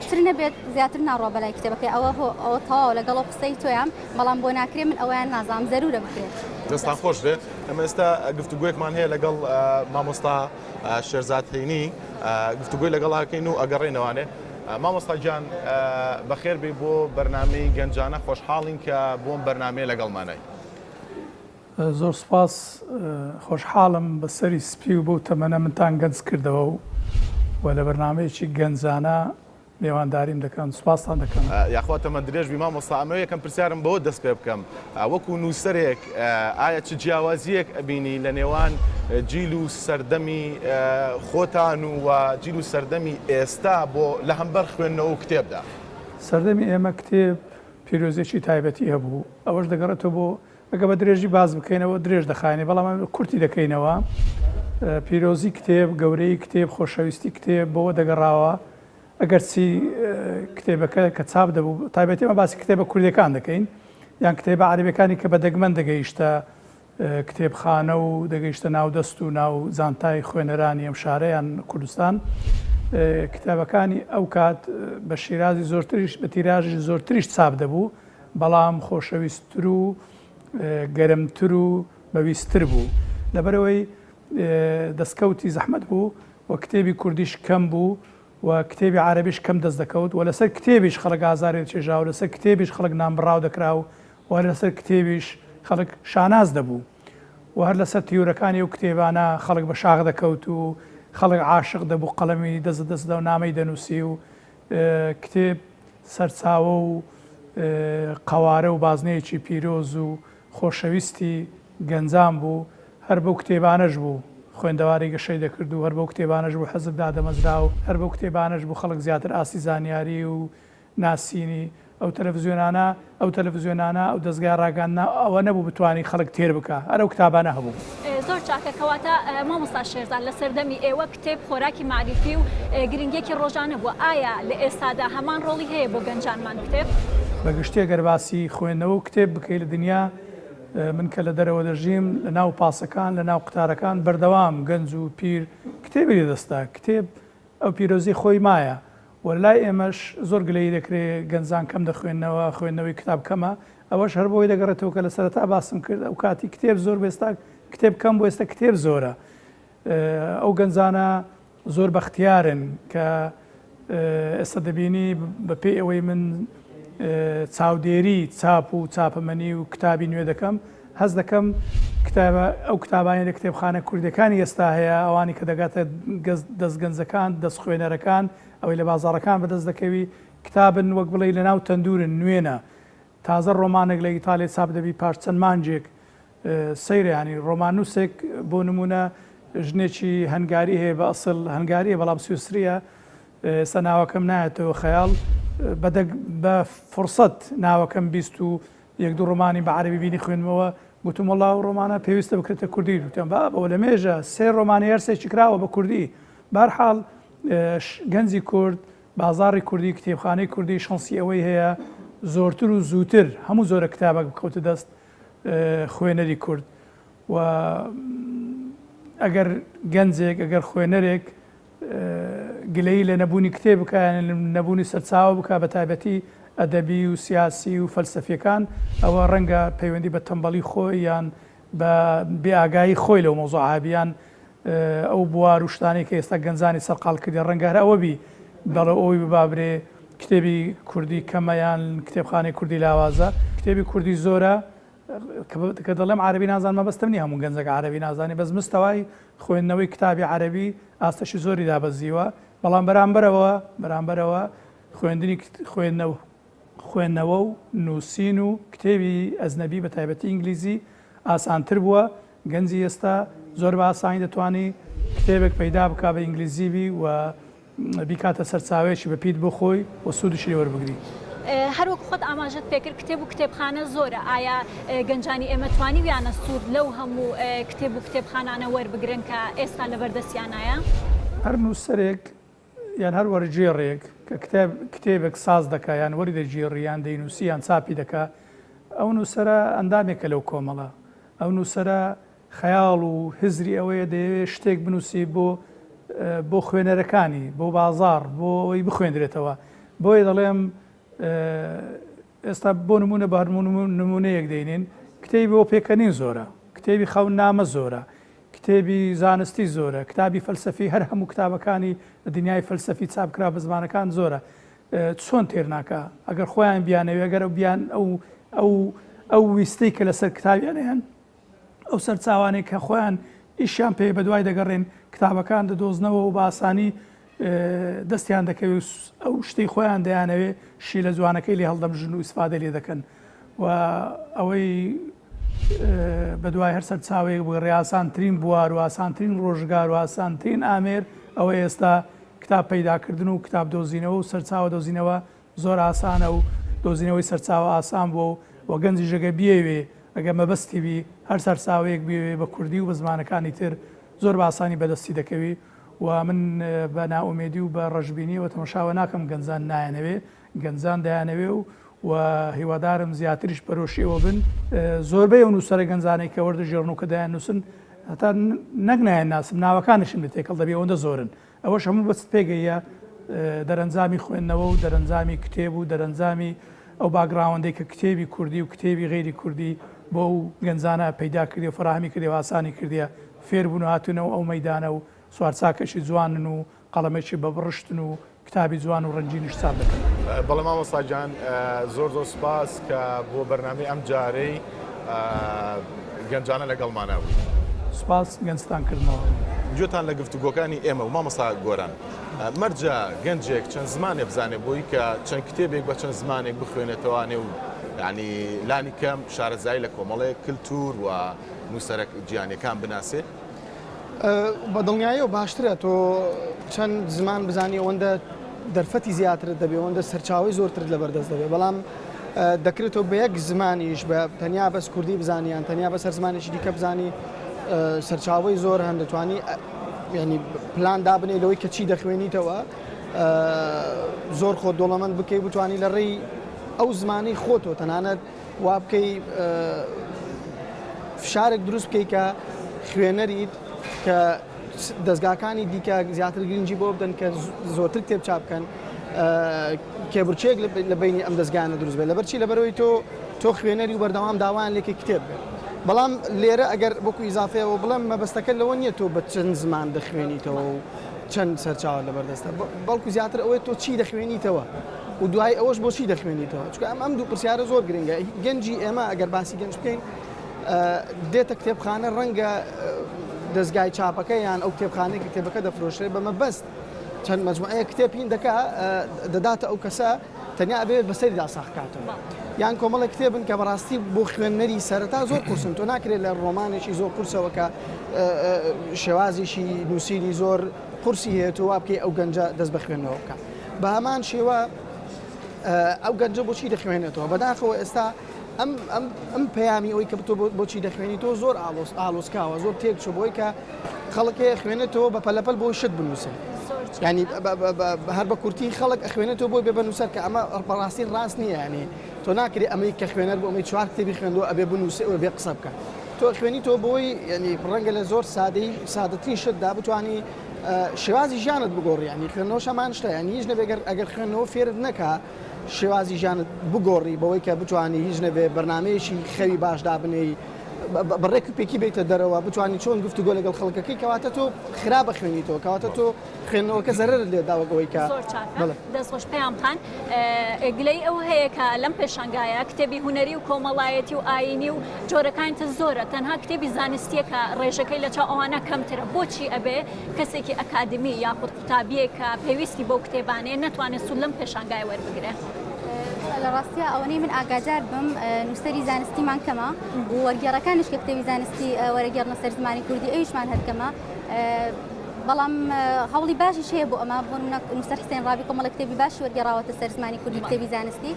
تر نەبێت زیاتر ناڕۆ بەلای کتێبەکەی ئەوە تەواو لەگەڵ قسەی تۆیان بەڵام بۆ ناکرێت من ئەویان نازانم زەرورە بکرێت. دەستان خۆش بێت ئەمە ئێستا گفتوگویەکمان هەیە لەگەڵ مامۆستا شێرزاد هەینی گفتوگوی لەگەڵاکەین و ئەگەڕێنەوانێ مامۆستا گیان بەخێر بێ بۆ بەرنامەی گەنجانە خۆشحاڵین کە بۆم بەرنامەیە لەگەڵمانای. زۆر سپاس خۆشحاڵم بەسەری سپی و بەو تەمەنە منتان گەنج کردەوە و لە بەرنامەیەکی گەنجانە میێوانداریم دەکەم سوپاسان دەکەم. یاخوا تەمە درێژبی مامۆستا ئەمە یەکەم پرسیارم بەوە دەست پێ بکەم وەکو نووسەرێک ئایا چ جیاوازیەک ئەبینی لە نێوان جیل و سەردەمی خۆتان و جیل و سەردەمی ئێستا بۆ لە هەمبەر خوێندنەوە و کتێبدا؟ سەردەمی ئێمە کتێب پیرۆزێکی تایبەتی هەبوو ئەوەش دەگەڕێتەوە بۆ ئەگە بە درێژی باز بکەینەوە درێژ دەخایێنێ بەڵام کورتی دەکەینەوە پیرۆزی کتێب گەورەی کتێب خۆشەویستی کتێب بۆەوە دەگەڕاوە ئەگەر چی کتێبەکە کە چاپ دەبوو تایبەتیمە باسی کتێبە کوردەکان دەکەین یان کتێبە عەرەبیەکانی کە بە دەگمەن دەگەیشتە کتێبخانە و دەگەیشتە ناودەست و ناو زانتای خوێنەرانی ئەم شارەیان کوردستان کتابەکانی ئەو کات بە شیرازی زۆرتریش بە تیراژی زۆرتریش چاپ دەبوو بەڵام خۆشەویستتر و گەرمتر و بەویستتر بوو لەبەرەوەی دەستکەوتی زەحمەت بوو و کتێبی کوردیش کەم بوو و کتێبی عەرەبیش کەم دەست دەکەوت و لەسەر کتێبیش خەڵک ئازارێت چێژا و لەسەر کتێبیش خەڵک نامبڕاو دەکرا و لەسەر کتێبیش خەڵک شاناز دەبوو و هەر لەسەر تیورەکانی و کتێبانە خەڵک بە شاغ دەکەوت و خەڵک عاشق دەبوو قەڵەمی دەستدا و نامەی دەنووسی و کتێب سەرچاوە و قەوارە و بازنەیەکی پیرۆز و خۆشەویستی گەنجان بوو هەر بەو کتێبانەش بوو خوێندەواری گەشەی دەکرد و هەر بەو کتێبانەش بوو حەزب دادەمەزرا و هەر بەو کتێبانەش بوو خەڵک زیاتر ئاسی زانیاری و ناسینی ئەو تەلەڤیزیۆنانە ئەو دەستگای ڕاگەاندنا ئەوە نەبوو بتوانانی خەڵک تێر بکە هەر ئەو کتابانە هەبوو. زۆر چاکە کەواتە مامۆستا شێرزاد لە سەردەمی ئێوە کتێب خۆراکی معریفی و گرنگێکی ڕۆژانە بووە ئایا لە ئێستادا هەمان ڕۆڵی هەیە بۆ گەنجانمان کتێب؟ بەگشتی ئەگەر باسی خوێندنەوە و کتێب بکەیت لە دنیا من کە لە دەرەوە دەژیم لە ناو پاسەکان لە ناو قوتارەکان بەردەوام گەنج و پیر کتێبی دەستا کتێب ئەو پیرۆزی خۆی مایە وەلای ئێمەش زۆر گلەی دەکرێت گەنجان کەم دەخوێندنەوە خوێندنەوەی کتاب کەمە ئەوەش هەر بۆی دەگەڕێتەوە کە لە سەرەتا باسم کرد ئەو کاتی کتێب زۆر بێستا کتێب کەم بۆ ئێستا کتێب زۆرە ئەو گەنجانە زۆر بەختیارن کە ئێستا دەبینی بەپێی ئەوەی من چاودێری چاپ و چاپەمەنی و کتابی نوێ دەکەم هەز دەکەم ئەو کتابانی لە کتێبخانە کوردەکانی ئێستا هەیە ئەوانی کە دەگاتە دەستگەنجەکان دەست خوێنەرەکان ئەوەی لە بازاڕەکان بەدەست دەکەوی کتابن وەک بڵێ لە ناو تەندورن نوێنە تازە ڕۆمانێک لە ئیتاڵی چاپ دەبی پاش چەند مانجێک سەیرانی ڕۆمانوسێک بۆ نمونە ژنێکی هەنگاری هەیە بە ئەسڵ هەنگاریە بەڵام سویسریە ئێستا ناوەکەم نایەتەوە خەیاڵ بە فرسەت ناوەکەم بیست و یەک دوو ڕۆمانی بە عەرەبی بینی خوێنمەوە گوتم وەڵا و ڕۆمانە پێویستە بکرێتە کوردی وتم بەوە لە مێژە سێ ڕۆمانی هەرسێکی کراوە بە کوردی بەرحاڵ گەنجی کورد بازاڕی کوردی کتێبخانەی کوردی شانسی ئەوەی هەیە زۆرتر و زووتر هەموو زۆرە کتابێک بکەوتە دەست خوێنەری کورد و ئەگەر گەنجێک ئەگەر خوێنەرێک گلەی لە نەبوونی کتێب بکە نەبوونی سەرچاوە بکە بە تایبەتی ئەدەبی و سیاسی و فەلسەفیەکان ئەوە ڕەنگە پەیوەندی بە تەمبەڵی خۆی یان بە بێئاگایی خۆی لەو مۆزوعابیان ئەو بوار و شتانی کە ئێستا گەنجانی سەرقاڵ کردی ڕەنگە ئەوەبی بەڵێ ئەوی ببابرێ کتێبی کوردی کەمەیان کتێبخانەی کوردی لاوازە کتێبی کوردی زۆرە کە دەڵێم عربی نازان مەبەستم نیە هەموو گەنجەکە عربی نازانی بەس مستەوای خوێندنەوەی کتابی عربی ئاستەشی زۆری دابەزیوە بەڵام بەرامبەرەوە خوێندنەوە و نووسین و کتێبی ئەزنەبی بە تایبەتی ئینگلیزی ئاسانتر بووە گەنجی ئێستا زۆر بە ئاسانی دەتوانانی کتێبێک پەیدا بکا بە ئینگلیزیبی و بیکاتە سەرچاوێکی بەپیت بۆ خۆی و سوودشی وەربگری. هەروەک خۆت ئاماژەت پێکرد کتێب و کتێبخانە زۆرە ئایا گەنجانی ئێمە توانی ویانە سوود لەو هەموو کتێب و کتێبخانانە وەربگرن کە ئێستا لەبەردەستیانایە؟ هەر نووسەرێک یان هەر وەرجێڕێک کە کتێبێک ساز دەکا یان وەری دەگیێڕیان دەینووسی یان چاپی دەکا ئەو نووسەرە ئەندامێکە لەو کۆمەڵە ئەو نووسەرە خەیاڵ و هزری ئەوەیە دەیەوێت شتێک بنووسی بۆ خوێنەرەکانی بۆ بازار بۆی بخوێندرێتەوە بۆی دەڵێم ئێستا بۆ نمونە بە نمونەیەک دەینین کتێبی بۆ پێکەنین زۆرە کتێبی خەونامە زۆرە کتێبی زانستی زۆرە کتابی فەلسەفی هەر هەموو کتابەکانی دنیای فەلسەفی چاپکرا بە زمانەکان زۆرە چۆن تێرناکە ئەگەر خۆیان بیانەوێ ئەگەر بیان ئەو ویستەی کە لەسەر کتابیانیان ئەو سەرچاوانەی کە خۆیان ئیشیان پێ بە دوای دەگەڕێن کتابەکان دەدۆزنەوە و بە ئاسانی دەستیان دەکەوێت ئەو شتەی خۆیان دەیانەوێ شی لە جوانەکەی لێ هەڵدەمژن و ئیسفادە لێ دەکەن و ئەوەی بە دوای هەر سەرچاوێک بۆ ڕێئاسانترین بوار و ئاسانترین ڕۆژگار و ئاسانترین ئامێر ئەوە ئێستا کتاب پەیداکردن و کتاب دۆزینەوە و سەرچاوە دۆزینەوە زۆر ئاسانە و دۆزینەوەی سەرچاوە ئاسان بووە و گەنجی ژەگە بیەوێ ئەگە مەبەستیبی هەر سەرچاوەیەک بێوێ بە کوردی و بە زمانەکانی تر زۆر بە ئاسانی بەدەستی دەکەوی و من بە ناومێدی و بە ڕەشببینی و تەماشاوە ناکەم گەنجان نایەنەوێ گەنجان دایانەوێ و هیوادارم زیاتریش بەرۆشیەوە بن زۆربەی ئەو نووسەرە گەنجانەی کە وەردەژێڕن و کە دایان نووسن هەتا نەگنایەن ناسم ناوەکانشم لە تێکەڵ دەبێ ئەوەندە زۆرن ئەوەش هەموو بەست پێگەیە دەرەنجامی خوێندنەوە و دەرەنجامی کتێب و دەرەنجامی ئەو باگراوەندەی کە کتێبی کوردی و کتێبی غێری کوردی بۆ ئەو گەنجانە پەیدا کردی و فراهمی کردی و ئاسانی کردیە فێربوون و هاتوونەوە ئەو مەیدانە و سوارچاکەشی جوانن و قەڵەمێکی بەبڕشتن و کتابی جوان و ڕەنجینیش چاپ دەکەن. بەڵێ مامۆستاجان زۆر سوپاس کە بۆ بەرنامەی ئەم جارەی گەنجانە لەگەڵمانە بوو. سوپاس گەنجستان کردنەوە. گوێتان لە گفتوگۆکانی ئێمە و مامۆستا گۆران مەرجە گەنجێک چەند زمانێ بزانێ بۆی کە چەند کتێبێک بە چەند زمانێک بخوێنێتەوانێ و ینی لانی کەم شارەزایی لە کۆمەڵەیە کللتور و نووسەرە گیانەکان بناسێ بە دڵنیایی و باشترە تۆ چەند زمان بزانانی ئەوەندە دەرفەتی زیاترت دەبێت ئەوەندە سەرچاوی زۆرتر لەبەردەست دەبێت بەڵام دەکرێتەوە بە یەک زمانیش بە تەنیا بەس کوردی بزانیان تەنیا بە سەر زمانێکی دیکە بزانی سەرچاوی زۆر هەن دەتوانی ینی پلان دابنێ لەوەی کە چی دەخوێنیتەوە زۆر خۆ دۆڵەمەند بکەی بتوانی لە ڕێی ئەو زمانی خۆتۆ تەنانەت وا بکەی فشارێک دروست بکەی کە خوێنەریت کە دەستگاکانی دیکە زیاتر گرنگی بۆ بدەن کە زۆرتر کتێب چاپ بکەن کێبرچێک لە بینی ئەم دەستگانە دروست بێت لەبەرچی لەبەرەوەی تۆ خوێنەری و بەردەوام داوایان لێکی کتێب بێت بەڵام لێرە ئەگەر بۆکو ئیزافەیەوە بڵێم مەبەستەکە لەوە نییە تۆ بە چەند زمان دەخوێنیتەوە و چەند سەرچاوە لەبەردەستە بەڵکو زیاتر ئەوەی تۆ چی دەخوێنیتەوە و دوای ئەوەش بۆچی دەخوێنیتەوە چکە ئەم دوو پرسیارە زۆر گرنگە گەنجی ئێمە ئەگەر باسی گەنج بکەین دێتە کتێبخانە ڕەنگە دەستگای چاپەکە یان ئەو کتێبخانەی کتێبەکە دەفرۆشێ بە مەبەست چەند مەجموعەیە کتێبین دەداتە ئەو کەسە تەنیا ئەبێت بەسەریدا ساخکاتەوە یان کۆمەڵە کتێبن کە بەڕاستی بۆ خوێندنەری سەرەتا زۆر قورسن تۆ ناکرێت لە ڕۆمانێکی زۆر قورسەوە کە شێوازیشی نووسینی زۆر قورسی هەیە تۆ وا بکەی ئەو گەنجە دەست بە خوێندنەوە بکە بە هەمان شێوە ئەو گەنجە بۆچی دەخوێنێتەوە بەداخەوە ئێستا ئەم پەیامی ئەوی کە تۆ بۆچی دەخوێنی تۆ زۆر ئالۆسکاوە زۆر تێکچۆ بۆی کە خەڵکێ خوێنێتەوە بە پەلەپەل بۆی شت بنووسێ ینی هەر بە کورتی خەڵک ئەخوێنێتەوە بۆی بێ بنووسەر کە ئەمە بەڕاستی ڕاست نییە ینی تۆ ناکری ئەمەی کە خوێنەر بۆ ئەمەی چوار کتێبی خوێندەوە ئەبێ بنووسێ و بێ قسە بکە تۆ خوێنی تۆ بۆی ینی ڕەنگە لە زۆر سادەترین شتدا بتوانی شێوازی ژیانت بگۆڕی ینی خوێندنەوە شەمان شتە ینی هیچ نەبێ ئەگەر خوێندنەوە فێرت نەکا شێوازی ژیانت بگۆڕی بەوەی کە بتوانانی هیچ نەبێ بەرنمەیەشی خەوی باشدا بنێی بەڕێک پێکی بیتە دەرەوە بتوانانی چۆن گفتوگۆ لەگەڵ خەڵکەکەی کەواتە تۆ خراپە خوێنیتەوە کەواتە تۆ خوێندنەوەکە زەرت لێ داوەگەوەی کە دەستخۆش پێیان خان گلەی ئەو هەیە کە لەم پێشنگایە کتێبی هوەری و کۆمەڵایەتی و ئاینی و جۆرەکانتە زۆرە تەنها کتێبی زانستیە کە ڕێژەکەی لە چاو ئەوانە کەمترە بۆچی ئەبێ کەسێکی ئەکادمی یاخود قوتابیە کە پێویستی بۆ کتێبانەیە ناتوانێت سوود لەم پێشنگای وەربگرێ لە ڕاستیە ئەوەی من ئاگادار بم نووسری زانستیمان کەمە و وەرگێڕەکانش کە کتێبی زانستی وەرەگێڕنە سەر زمانی کوردی ئەویشمان هەرکەمە بەڵام هەوڵی باشیش هەیە بۆ ئەمە بۆ نووسەر حسێن ڕابی کۆمەڵە کتێبی باشی وەرگێڕاوەتە سەر زمانی کوردی کتێبی زانستی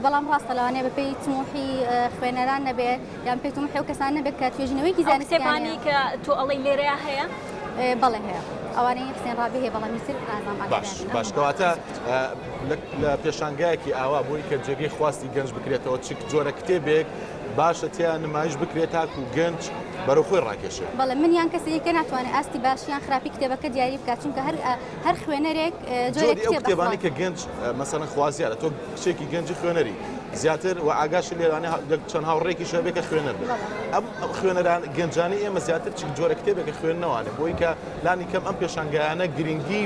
بەڵام ڕاستە لەوانەیە بەپێی تموحی خوێنەران نەبێت یان پێی تموحی و کەسان نەبێت کە توێژینەوەیکی زانستیانی کە تۆ ئەڵی لێرەیە هەیە بەڵێ هەیە ئەوانەی حسێن ڕابی هەیە بەڵام میسر ئازام باشکەواتە لە پێشانگایەکی ئاوا بووی کە جێگەی خواستی گەنج بکرێتەوە چ جۆرە کتێبێک باشە تیان نمایش بکرێت تاکو و گەنج بەرەخۆی ڕاکێشێ بەڵێ منیان کەسێکە ناتوانێت ئاستی باشیان خراپی کتێبەکە دیاری بکات چونکە هەر خوێنەرێک جۆری کتێبانی کە گەنج مەسەن خوازیارە تۆ کچێکی گەنجی خوێنەری زیاتر و ئاگاش لێرانێ چەند هاوڕێکی شەبێکە خوێنەر بێت ئەم خوێنەران گەنجانی ئێمە زیاتر چ جۆرە کتێبێکە خوێندنەوانێ بۆی کە لانی کەم ئەم پێشانگایانە گرنگی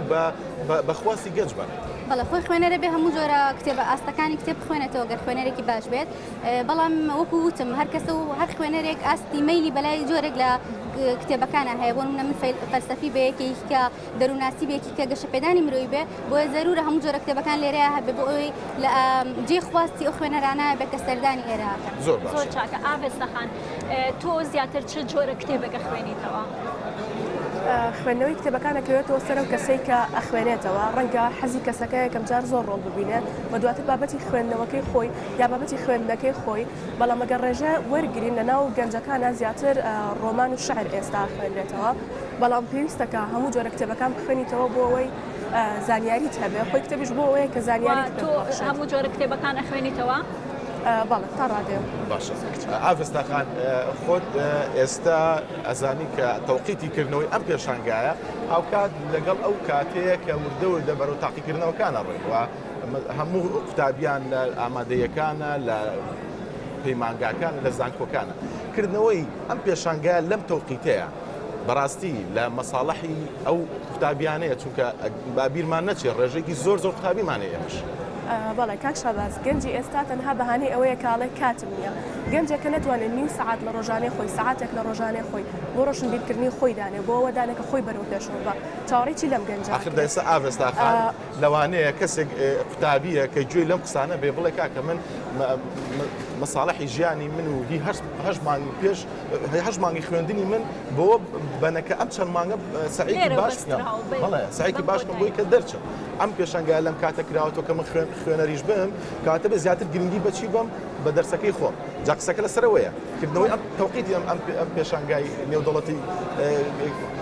بەخواستی گەنج بن بەڵێ خۆی خوێنەرە بێ هەموو جۆرە کتێبە ئاستەکانی کتێب بخوێنێتەوە گەر خوێنەرێکی باش بێت بەڵام وەکو وتم هەر کەسە و هەر خوێنەرێک ئاستی مەیلی بەلای جۆرێک لە کتێبەکانە هەیە بۆ من فەلسەفی بەیەکی کە دەروناسی بێکی کە گەشەپێدانی مرۆوی بێ بۆیە زەرورە هەموو جۆرە کتێبەکان لێرەیە هەبێ بۆ ئەوەی لە جێ خواستی ئەو خوێنەرانە بێ کە سەردانی ئێراکە زۆر چاکە ئاڤێستەخان تۆ زیاتر چ جۆرە کتێبەکە خوێنیتەوە؟ خوێندنەوەی کتێبەکانەکەوێتەوە سەر و کەسەی کە ئەخوێنێتەوە ڕەنگە حەزی کەسەکەی کەمجار زۆر ڕۆڵ ببینێت و دواتر بابەتی خوێندنەوەکەی خۆی یا بابەتی خوێندنەکەی خۆی بەڵام ئەگەر ڕێژە وەرگرین لەناو گەنجەکانە زیاتر ڕۆمان و شعر ئێستا خوێنرێتەوە بەڵام پێویستەکە هەموو جۆرە کتێبەکان بخوێنیتەوە بۆ ئەوەی زانیاریت هەبێ خۆی کتێبیش بۆ ئەوەیە کە زانیاریت هەموو جۆرە کتێبەکان ئەخوێنیتەوە؟ بەڵێ تا ڕادێ باشە ئافستاخان خۆت ئێستا ئەزانی کە تەوقیتی کردنەوەی ئەم پێشانگایە هاوکات لەگەڵ ئەو کاتەیە کە وردە بەرەو تاقیکردنەوەکانە ڕێکەوە هەموو قوتابیان لە ئامادەیەکانە لە پەیمانگاکان لە زانکۆکانە کردنەوەی ئەم پێشانگایە لەم تەوقیتەیە بەڕاستی لە مەساڵحی ئەو قوتابیانەیە چونکە بابیرمان نەچێت ڕێژێکی زۆر قوتابیمانەیە ئێمەش بەڵێ کاک شاباز گەنجی ئێستا تەنها بەهانەی ئەوەیە کاڵێ کاتم نییە گەنجەکە نەتوانێت نیم سعات لە ڕۆژانەی خۆی سعاتێک لە ڕۆژانەی خۆی بۆ ڕۆشنبیرکردنی خۆی دانێ بۆ ئەوە دانێکە خۆی بەرەو پێشەوە بە چاوەڕێکی لەم گەنج ئەستا ئاڤێستاخان لەوانەیە کەسێک قوتابیە کە گوێی لەم قسانە بێ بڵێ کاکە من مەساڵحی ژیانی من و هی هەژ مانگی پێش هەژ مانگی خوێندنی من بۆ بەنەکە ئەم چەند مانگە سعیکی باش سعیکی باشکەم بۆی کە دەرچم ئەم پێشنگای لەم کاتە کراوەوە کە من خوێنەریش بم کاتە بە زیاتر گرنگی بەچی بم بە دەرسەکەی خۆم جا قسەکە لەسەرەوەیە کردنەوەی ئەم تەوقیتی ئەم پێشنگای نێودەوڵەتی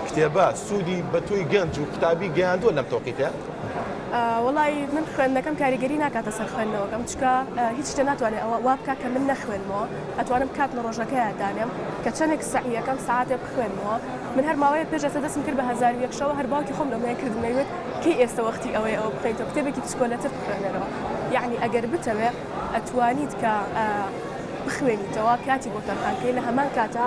کتێبە سوودی بە توی گەنج و قوتابی گەیاندووە لەم تەوقیتە وڵی من خوێندنەکەم کاریگەری ناکاتە سەر خوێندنەوەکەم چکە هیچ شتە ناتوانێت ئەوە وا بکە کە من نەخوێنمەوە ئەتوانم کات لە ڕۆژەکەی دانێم کە چەندێک سعیەکەم ساعتێ بخوێنمەوە من هەر ماوەیە پێش ئەستا دەستم کرد بە هەزار یەکشەوە هەر باوکی خۆم لەمەیە کردنەوێت کەی ئێستا وەختی ئەوەیە ئەوە بخەیتەوە کتێبێکی پسکۆلەتر بخوێنەرەوە یعنی ئەگەر بتەوێ ئەتوانیت کە بخوێنیتەوە کاتی بۆ تەرخانکەی لە هەمان کاتە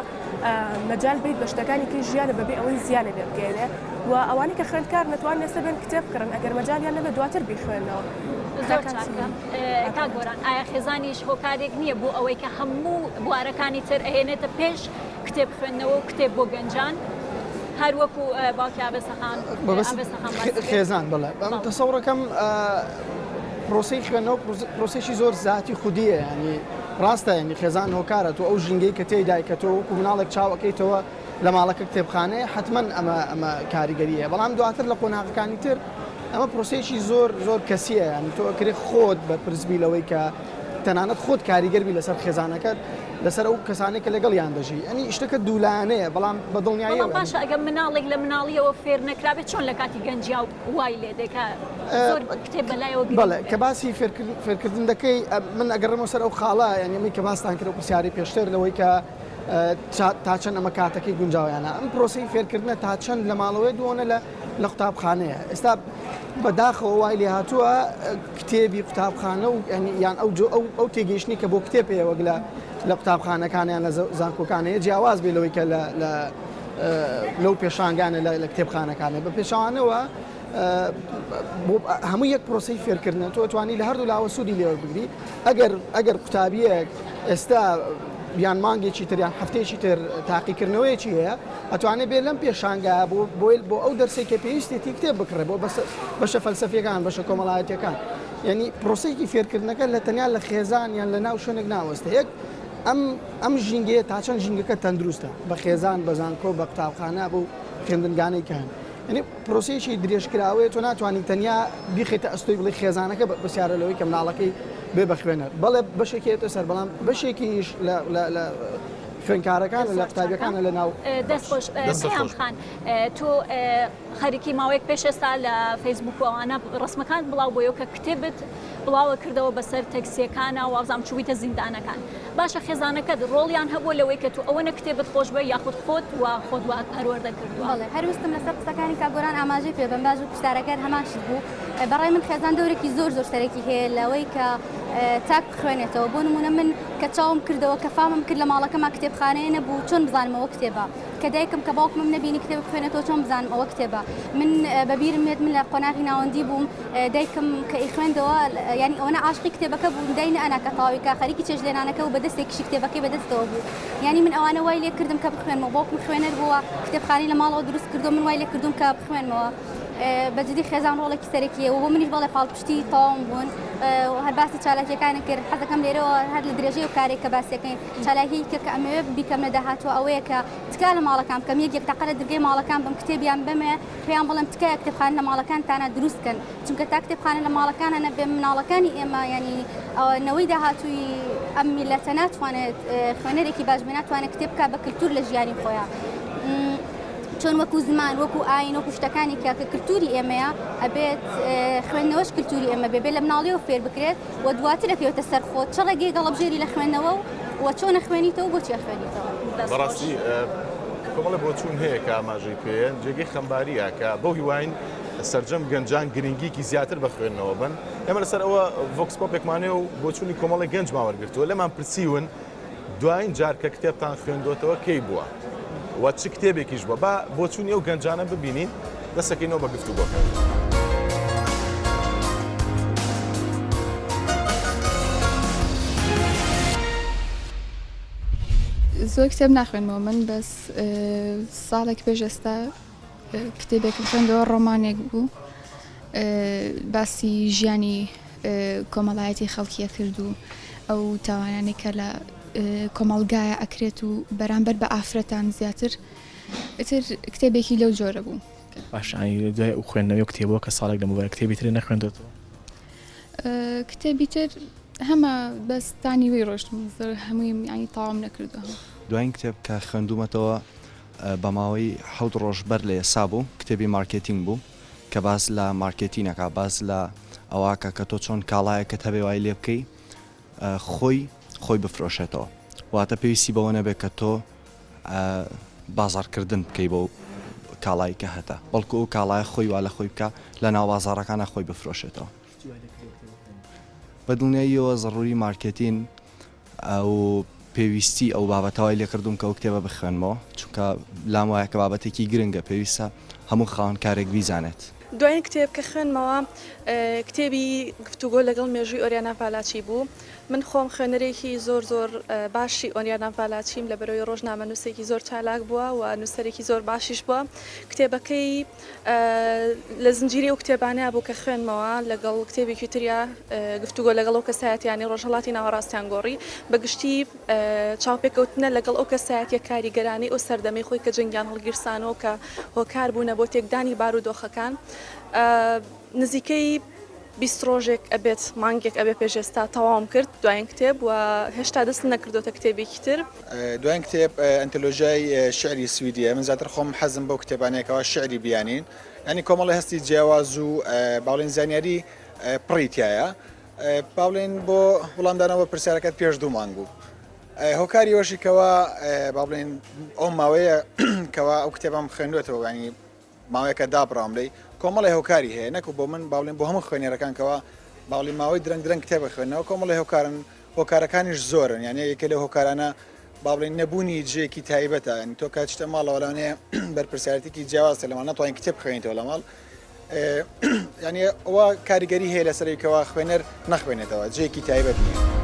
مەجال بیت بە شتەکانی کەی ژیانە بەبێ ئەوەی زیانە لێ بگەێنێ و ئەوانی کە خوێندکار نەتوان لەسەر بێن کتێب بکڕن ئەگەر مەجالیان نەبێت دواتر بیخوێنەوە تا گۆران ئایا خێزانیش هۆکارێک نییە بۆ ئەوەی کە هەموو بوارەکانی تر ئەهێنێتە پێش کتێب خوێندنەوە و کتێب بۆ گەنجان هەروەکو باوکی ئاڤێستەخان خێزان بڵێ تەسەوڕەکەم پرۆسی خوێنەوە پرۆسێکی زۆر زیاتی خودیە ینی ڕاستە ینی خێزان هۆکارە تۆ ئەو ژینگەی کە تێدای کە تۆ وەکو مناڵێک چاوەکەیتەوە لە ماڵەکە کتێبخانەیە حتمما ئەمە کاریگەریە بەڵام دواتر لە قۆناغەکانی تر ئەمە پرۆسێکی زۆر کەسیە ینی تۆ ئەکرێ خۆت بە پرسبی لەوەی کە تەنانەت خۆت کاریگەربی لەسەر خێزانەکەت لەسەر ئەو کەسانێکە لەگەڵ یان دەژی ئەنی شتەکە دوولانەیە بەڵام بە دڵنیاییەوە باشە ئەگەر مناڵێک لە مناڵیەوە فێر نەکرابێت چۆن لە کاتی گەنجیا و وای لێ دێکە زۆر کتێب بەلایەوە بەڵێ کە باسی فێرکردن دەکەی من ئەگەڕێمەوە سەر ئەو خاڵە یعنی ئەمەی کە باستان کرد و پرسیاری پێشتر لەوەی کە تا چەند ئەمە کاتەکەی گونجاویانە ئەم پرۆسی فێرکردنە تا چەند لە ماڵەوەی دوۆنە لە قوتابخانەیە ئێستا بەداخەوە وای لێ هاتووە کتێبی قوتابخانە و یان ئەو تێگەیشتنی کە بۆ کتێبەیە وەک لە قوتابخانەکانیان لە زانکۆکانەیە جیاواز بێ لەوەی کە لەو پێشانگانە لە کتێبخانەکانە بە پێشانەوە هەموو یەک پرۆسی فێرکردن تۆ توانی لە هەردوو لاوە سوودی لێوە بگری ئەگەر قوتابیەک ئێستا بیان مانگێکی تریان هەفتەیەکی تر تاقیکردنەوەیکی هەیە ئەتوانێت بێت لەم پێشانگا بۆ ئەو دەرسێکە پێویستێتی کتێب بکڕێ بۆ بەشە فەلسەفیەکان بەشە کۆمەڵایەتەکان یعنی پرۆسەیەکی فێرکردنەکە لە تەنیا لە خێزان یان لە ناو شوێنێک ناوەستە یەک ئەم ژینگەیە تا چەند ژینگەکە تەندروستە بە خێزان بە زانکۆ بە قوتابخانە بۆ خوێندنگانەی کەن یعنی پرۆسەیەکی درێژکراوەیە تۆ ناتوانانی تەنیا بیخێتە ئەستۆی بڵی خێزانەکە بەسیارە لەوەی کە مناڵەکەی بێ بە خوێنەر بەڵێ بەشێکێتە سەر بەڵام بەشێکیش لە خوێنکارەکان لە قوتابیەکانە لە ناو دەستخۆش پێیان خان تۆ خەریکی ماوەیەک پێش ئێستا لە فەیسبوک و ئەوانە ڕسمەکان بڵاو بۆیەوە کە کتێبت بڵاوە کردەوە بەسەر تەکسیەکانە و وازام چویتە زیندانەکان باشە خێزانەکەت ڕۆڵیان هەبوو لەوەی کە تو ئەوەنە کتێبت خۆش بە یاخود خۆت و خۆت پەروەردە کردووە هەروستم لەسەر قسەکانی کاگۆران ئاماژەی پێ بم باش و پرسیارەکەر هەماشت بوو بەڕای من خێزان دەورێکی زۆر سەرەکی هەیە لەوەی کە تاک بخوێنێتەوە بۆ نمونە من کە چاوم کردەوە کە فامم کرد لە ماڵەکەما کتێبخانەیە نەبوو چۆن بزانمەوە کتێبە کە دایکم کە باوکمم نبینی کتێب بخوێنێتەوە چۆن بزانم ئەوە کتێبە من بەبیرم مێت من لە قۆناغی ناوەندی بووم دایکم کە ئیخوێندەوە ینی ئەوەنە عاشقی کتێبەکە بوو داینە ئەنا کە تاویکە خەریکی چێژلێنانەکە و بەدەستێکیشی کتێبەکەی بەدەستەوە بوو ینی من ئەوانە وای لێ کردم کە بخوێنمەوە باوکم خوێنەر بووە کتێبخانەی لە ماڵەوە دروست کردو من وای لێ کردوم کە بخوێنمەوە بەجددی خێزان ڕۆڵێکی سەرەکیەوە بۆ منیش بەڵێ پاڵپشتی تاوام بوون هەر باسی چالاکیەکانی کرد حەزەکەم لێرەوە هەر لە درێژەی و کارێک کە باسیەکەین چالاکی کرد کە ئەمەوێ بیکەم لە داهاتوە ئەوەیە کە تکا لە ماڵەکان بکەم یەک تاقە لە دەرگای ماڵەکان بم کتێبیان بمێ پێیان بڵێم تکایە کتێبخانە لە ماڵەکانتانە دروستکەن چونکە تا کتێبخانە لە ماڵەکانە بێ مناڵەکانی ئێمە ینی نەوەی داهاتووی ئەم میلەتە ناتوانێت خوێنەرێکی باش بێ ناتوانێت کتێب بکات بە کلتور لە ژیانی خۆیان چۆن وەکو زمان وەکو ئاین وەکو شتەکانی کە کللتوری ئێمەیە ئەبێت خوێندنەوەش کللتوری ئێمە بێ لە مناڵیەوە فێر بکرێت و دواتر دەکەوێتە سەرخۆت چ ڕێگەی گەڵەبژێری لە خوێندنەوە و چۆنە خوێنیتەوە بۆچی خوێنیتەوە بەڕاستی کۆمەڵە بۆ چوون هەیە کە ئاماژەی پێیە جێگەی خەمباریە کە بەو هیواین سەرجەم گەنجان گرنگیکی زیاتر بە خوێندنەوە بن ئێمە لەسەر ئەوە ڤۆکسپۆپێکمانێ و بۆ چوونی کۆمەڵی گەنج ماوەرگرتووە لەمان پرسیون دوایین جار کە کتێبتان خوێندوتەوە کەی بووە و چ کتێبێکیش بووە با بۆ چوونی ئەو گەنجانە ببینین دەسەکەینەوە بە گفتوگۆکە. زۆر کتێب ناخوێنمەوە من بەس ساڵێک پێش ئێستا کتێبێکم خوێندەوە ڕۆمانێک بوو باسی ژیانی کۆمەڵایەتی خەڵکیە کرد و ئەو تاوانانی کە لە کۆمەڵگایە ئەکرێت و بەرامبەر بە ئافرەتان زیاتر ئیتر کتێبێکی لەو جۆرە بوو باشانی دوای ئەو خوێندنەوەی کتێبەوە کە ساڵێک لەمەوبەر کتێبی تر نەخوێندەوە کتێبی تر هەمە بەستانی وی ڕۆشتم زۆر هەمووی ینی تاوام نەکردووە دوایین کتێب کە خوێندومەتەوە بە ماوەی 7 ڕۆژ بەر لە ئێسا بوو کتێبی مارکێتینگ بوو کە باز لە مارکێتینەکە باز لە ئەواکە کە تۆ چۆن کاڵایەکە هەبێ وای لێ بکەی خۆی بفرۆشێتەوە واتە پێویستی بەوە نەبێت کە تۆ بازارکردن بکەی بۆ کاڵایی کە هەتە بەڵکو ئەو کاڵایە خۆی وا لە خۆی بکە لە ناو بازارەکانە خۆی بفرۆشێتەوە بەدڵنیاییەوە ضروری مارکێتین ئەو پێویستی ئەو بابەتەوەی لێکردوم کە ئەو کتێبە بخوێنمەوە چونکە لام وایە کە بابەتێکی گرنگە پێویستە هەموو خاوەنکارێک بیزانێت دوایین کتێب کە خوێنمەوە کتێبی گفتوگۆ لەگەڵ مێژووی ئۆریانا پالاچی بوو من خۆم خوێنەرێکی زۆر باشی ئۆریانا پالاچیم لە بەرەوەی ڕۆژنامە نووسێکی زۆر چالاک بووە و نووسەرێکی زۆر باشیش بووە کتێبەکەی لە زنجیری و کتێبانەیە بوو کە خوێنمەوە لەگەڵ کتێبێکی تریا گفتوگۆ لەگەڵ ئەو کەسایەتیانی ڕۆژهەڵاتی ناوەڕاستیان گۆڕی بەگشتی چاوپێکەوتنە لەگەڵ ئەو کەسایەتیە کاریگەرانی ئەو سەردەمەی خۆی کە جنگیان هەڵگیرسانەوە کە هۆکار بوونە بۆ تێکدانی بارودۆخەکان نزیکەی 20 ڕۆژێک ئەبێت مانگێک ئەبێ پێش ئێستا تەواوم کرد دوایین کتێب و هێشتا دەست نەکردوتە کتێبێکی تر دوایین کتێب ئەنتۆلۆژیای شعری سویدیە من زیاتر خۆم حەزم بەو کتێبانێکەوە شعری بیانین ینی کۆمەڵی هەستی جیاواز و باڵێن زانیاری پڕیتایە باڵێن بۆ وڵامدانەوە پرسیارەکەت پێش 2 مانگ بوو هۆکاری وەشیکەوە باڵێن ئەو ماوەیە کەوا ئەو کتێبم خوێندوێتەوە ینی ماوەیەکە دابڕام لی کۆمەڵی هۆکاری هەیە نەکو بۆ من باڵێن بۆ هەموو خوێنێرەکانکەوە باڵی ماوەی درەنگ کتێبە خوێنەوە کۆمەڵی هۆکارەکانیش زۆرن یعنی یەکە لە هۆکارانە باڵێن نەبوونی جێکی تایبەتە ینی تۆ کاتشتە ماڵەوەلانەیە بەرپرسیارەتێکی جیاوازە لەوان ناتوانین کتێب بخوێنیتەوە لە ماڵ ینی ئەوە کاریگەری هەیە لەسەرێکەوە خوێنەر نەخوێنێتەوە جێکی تایبەت نییە.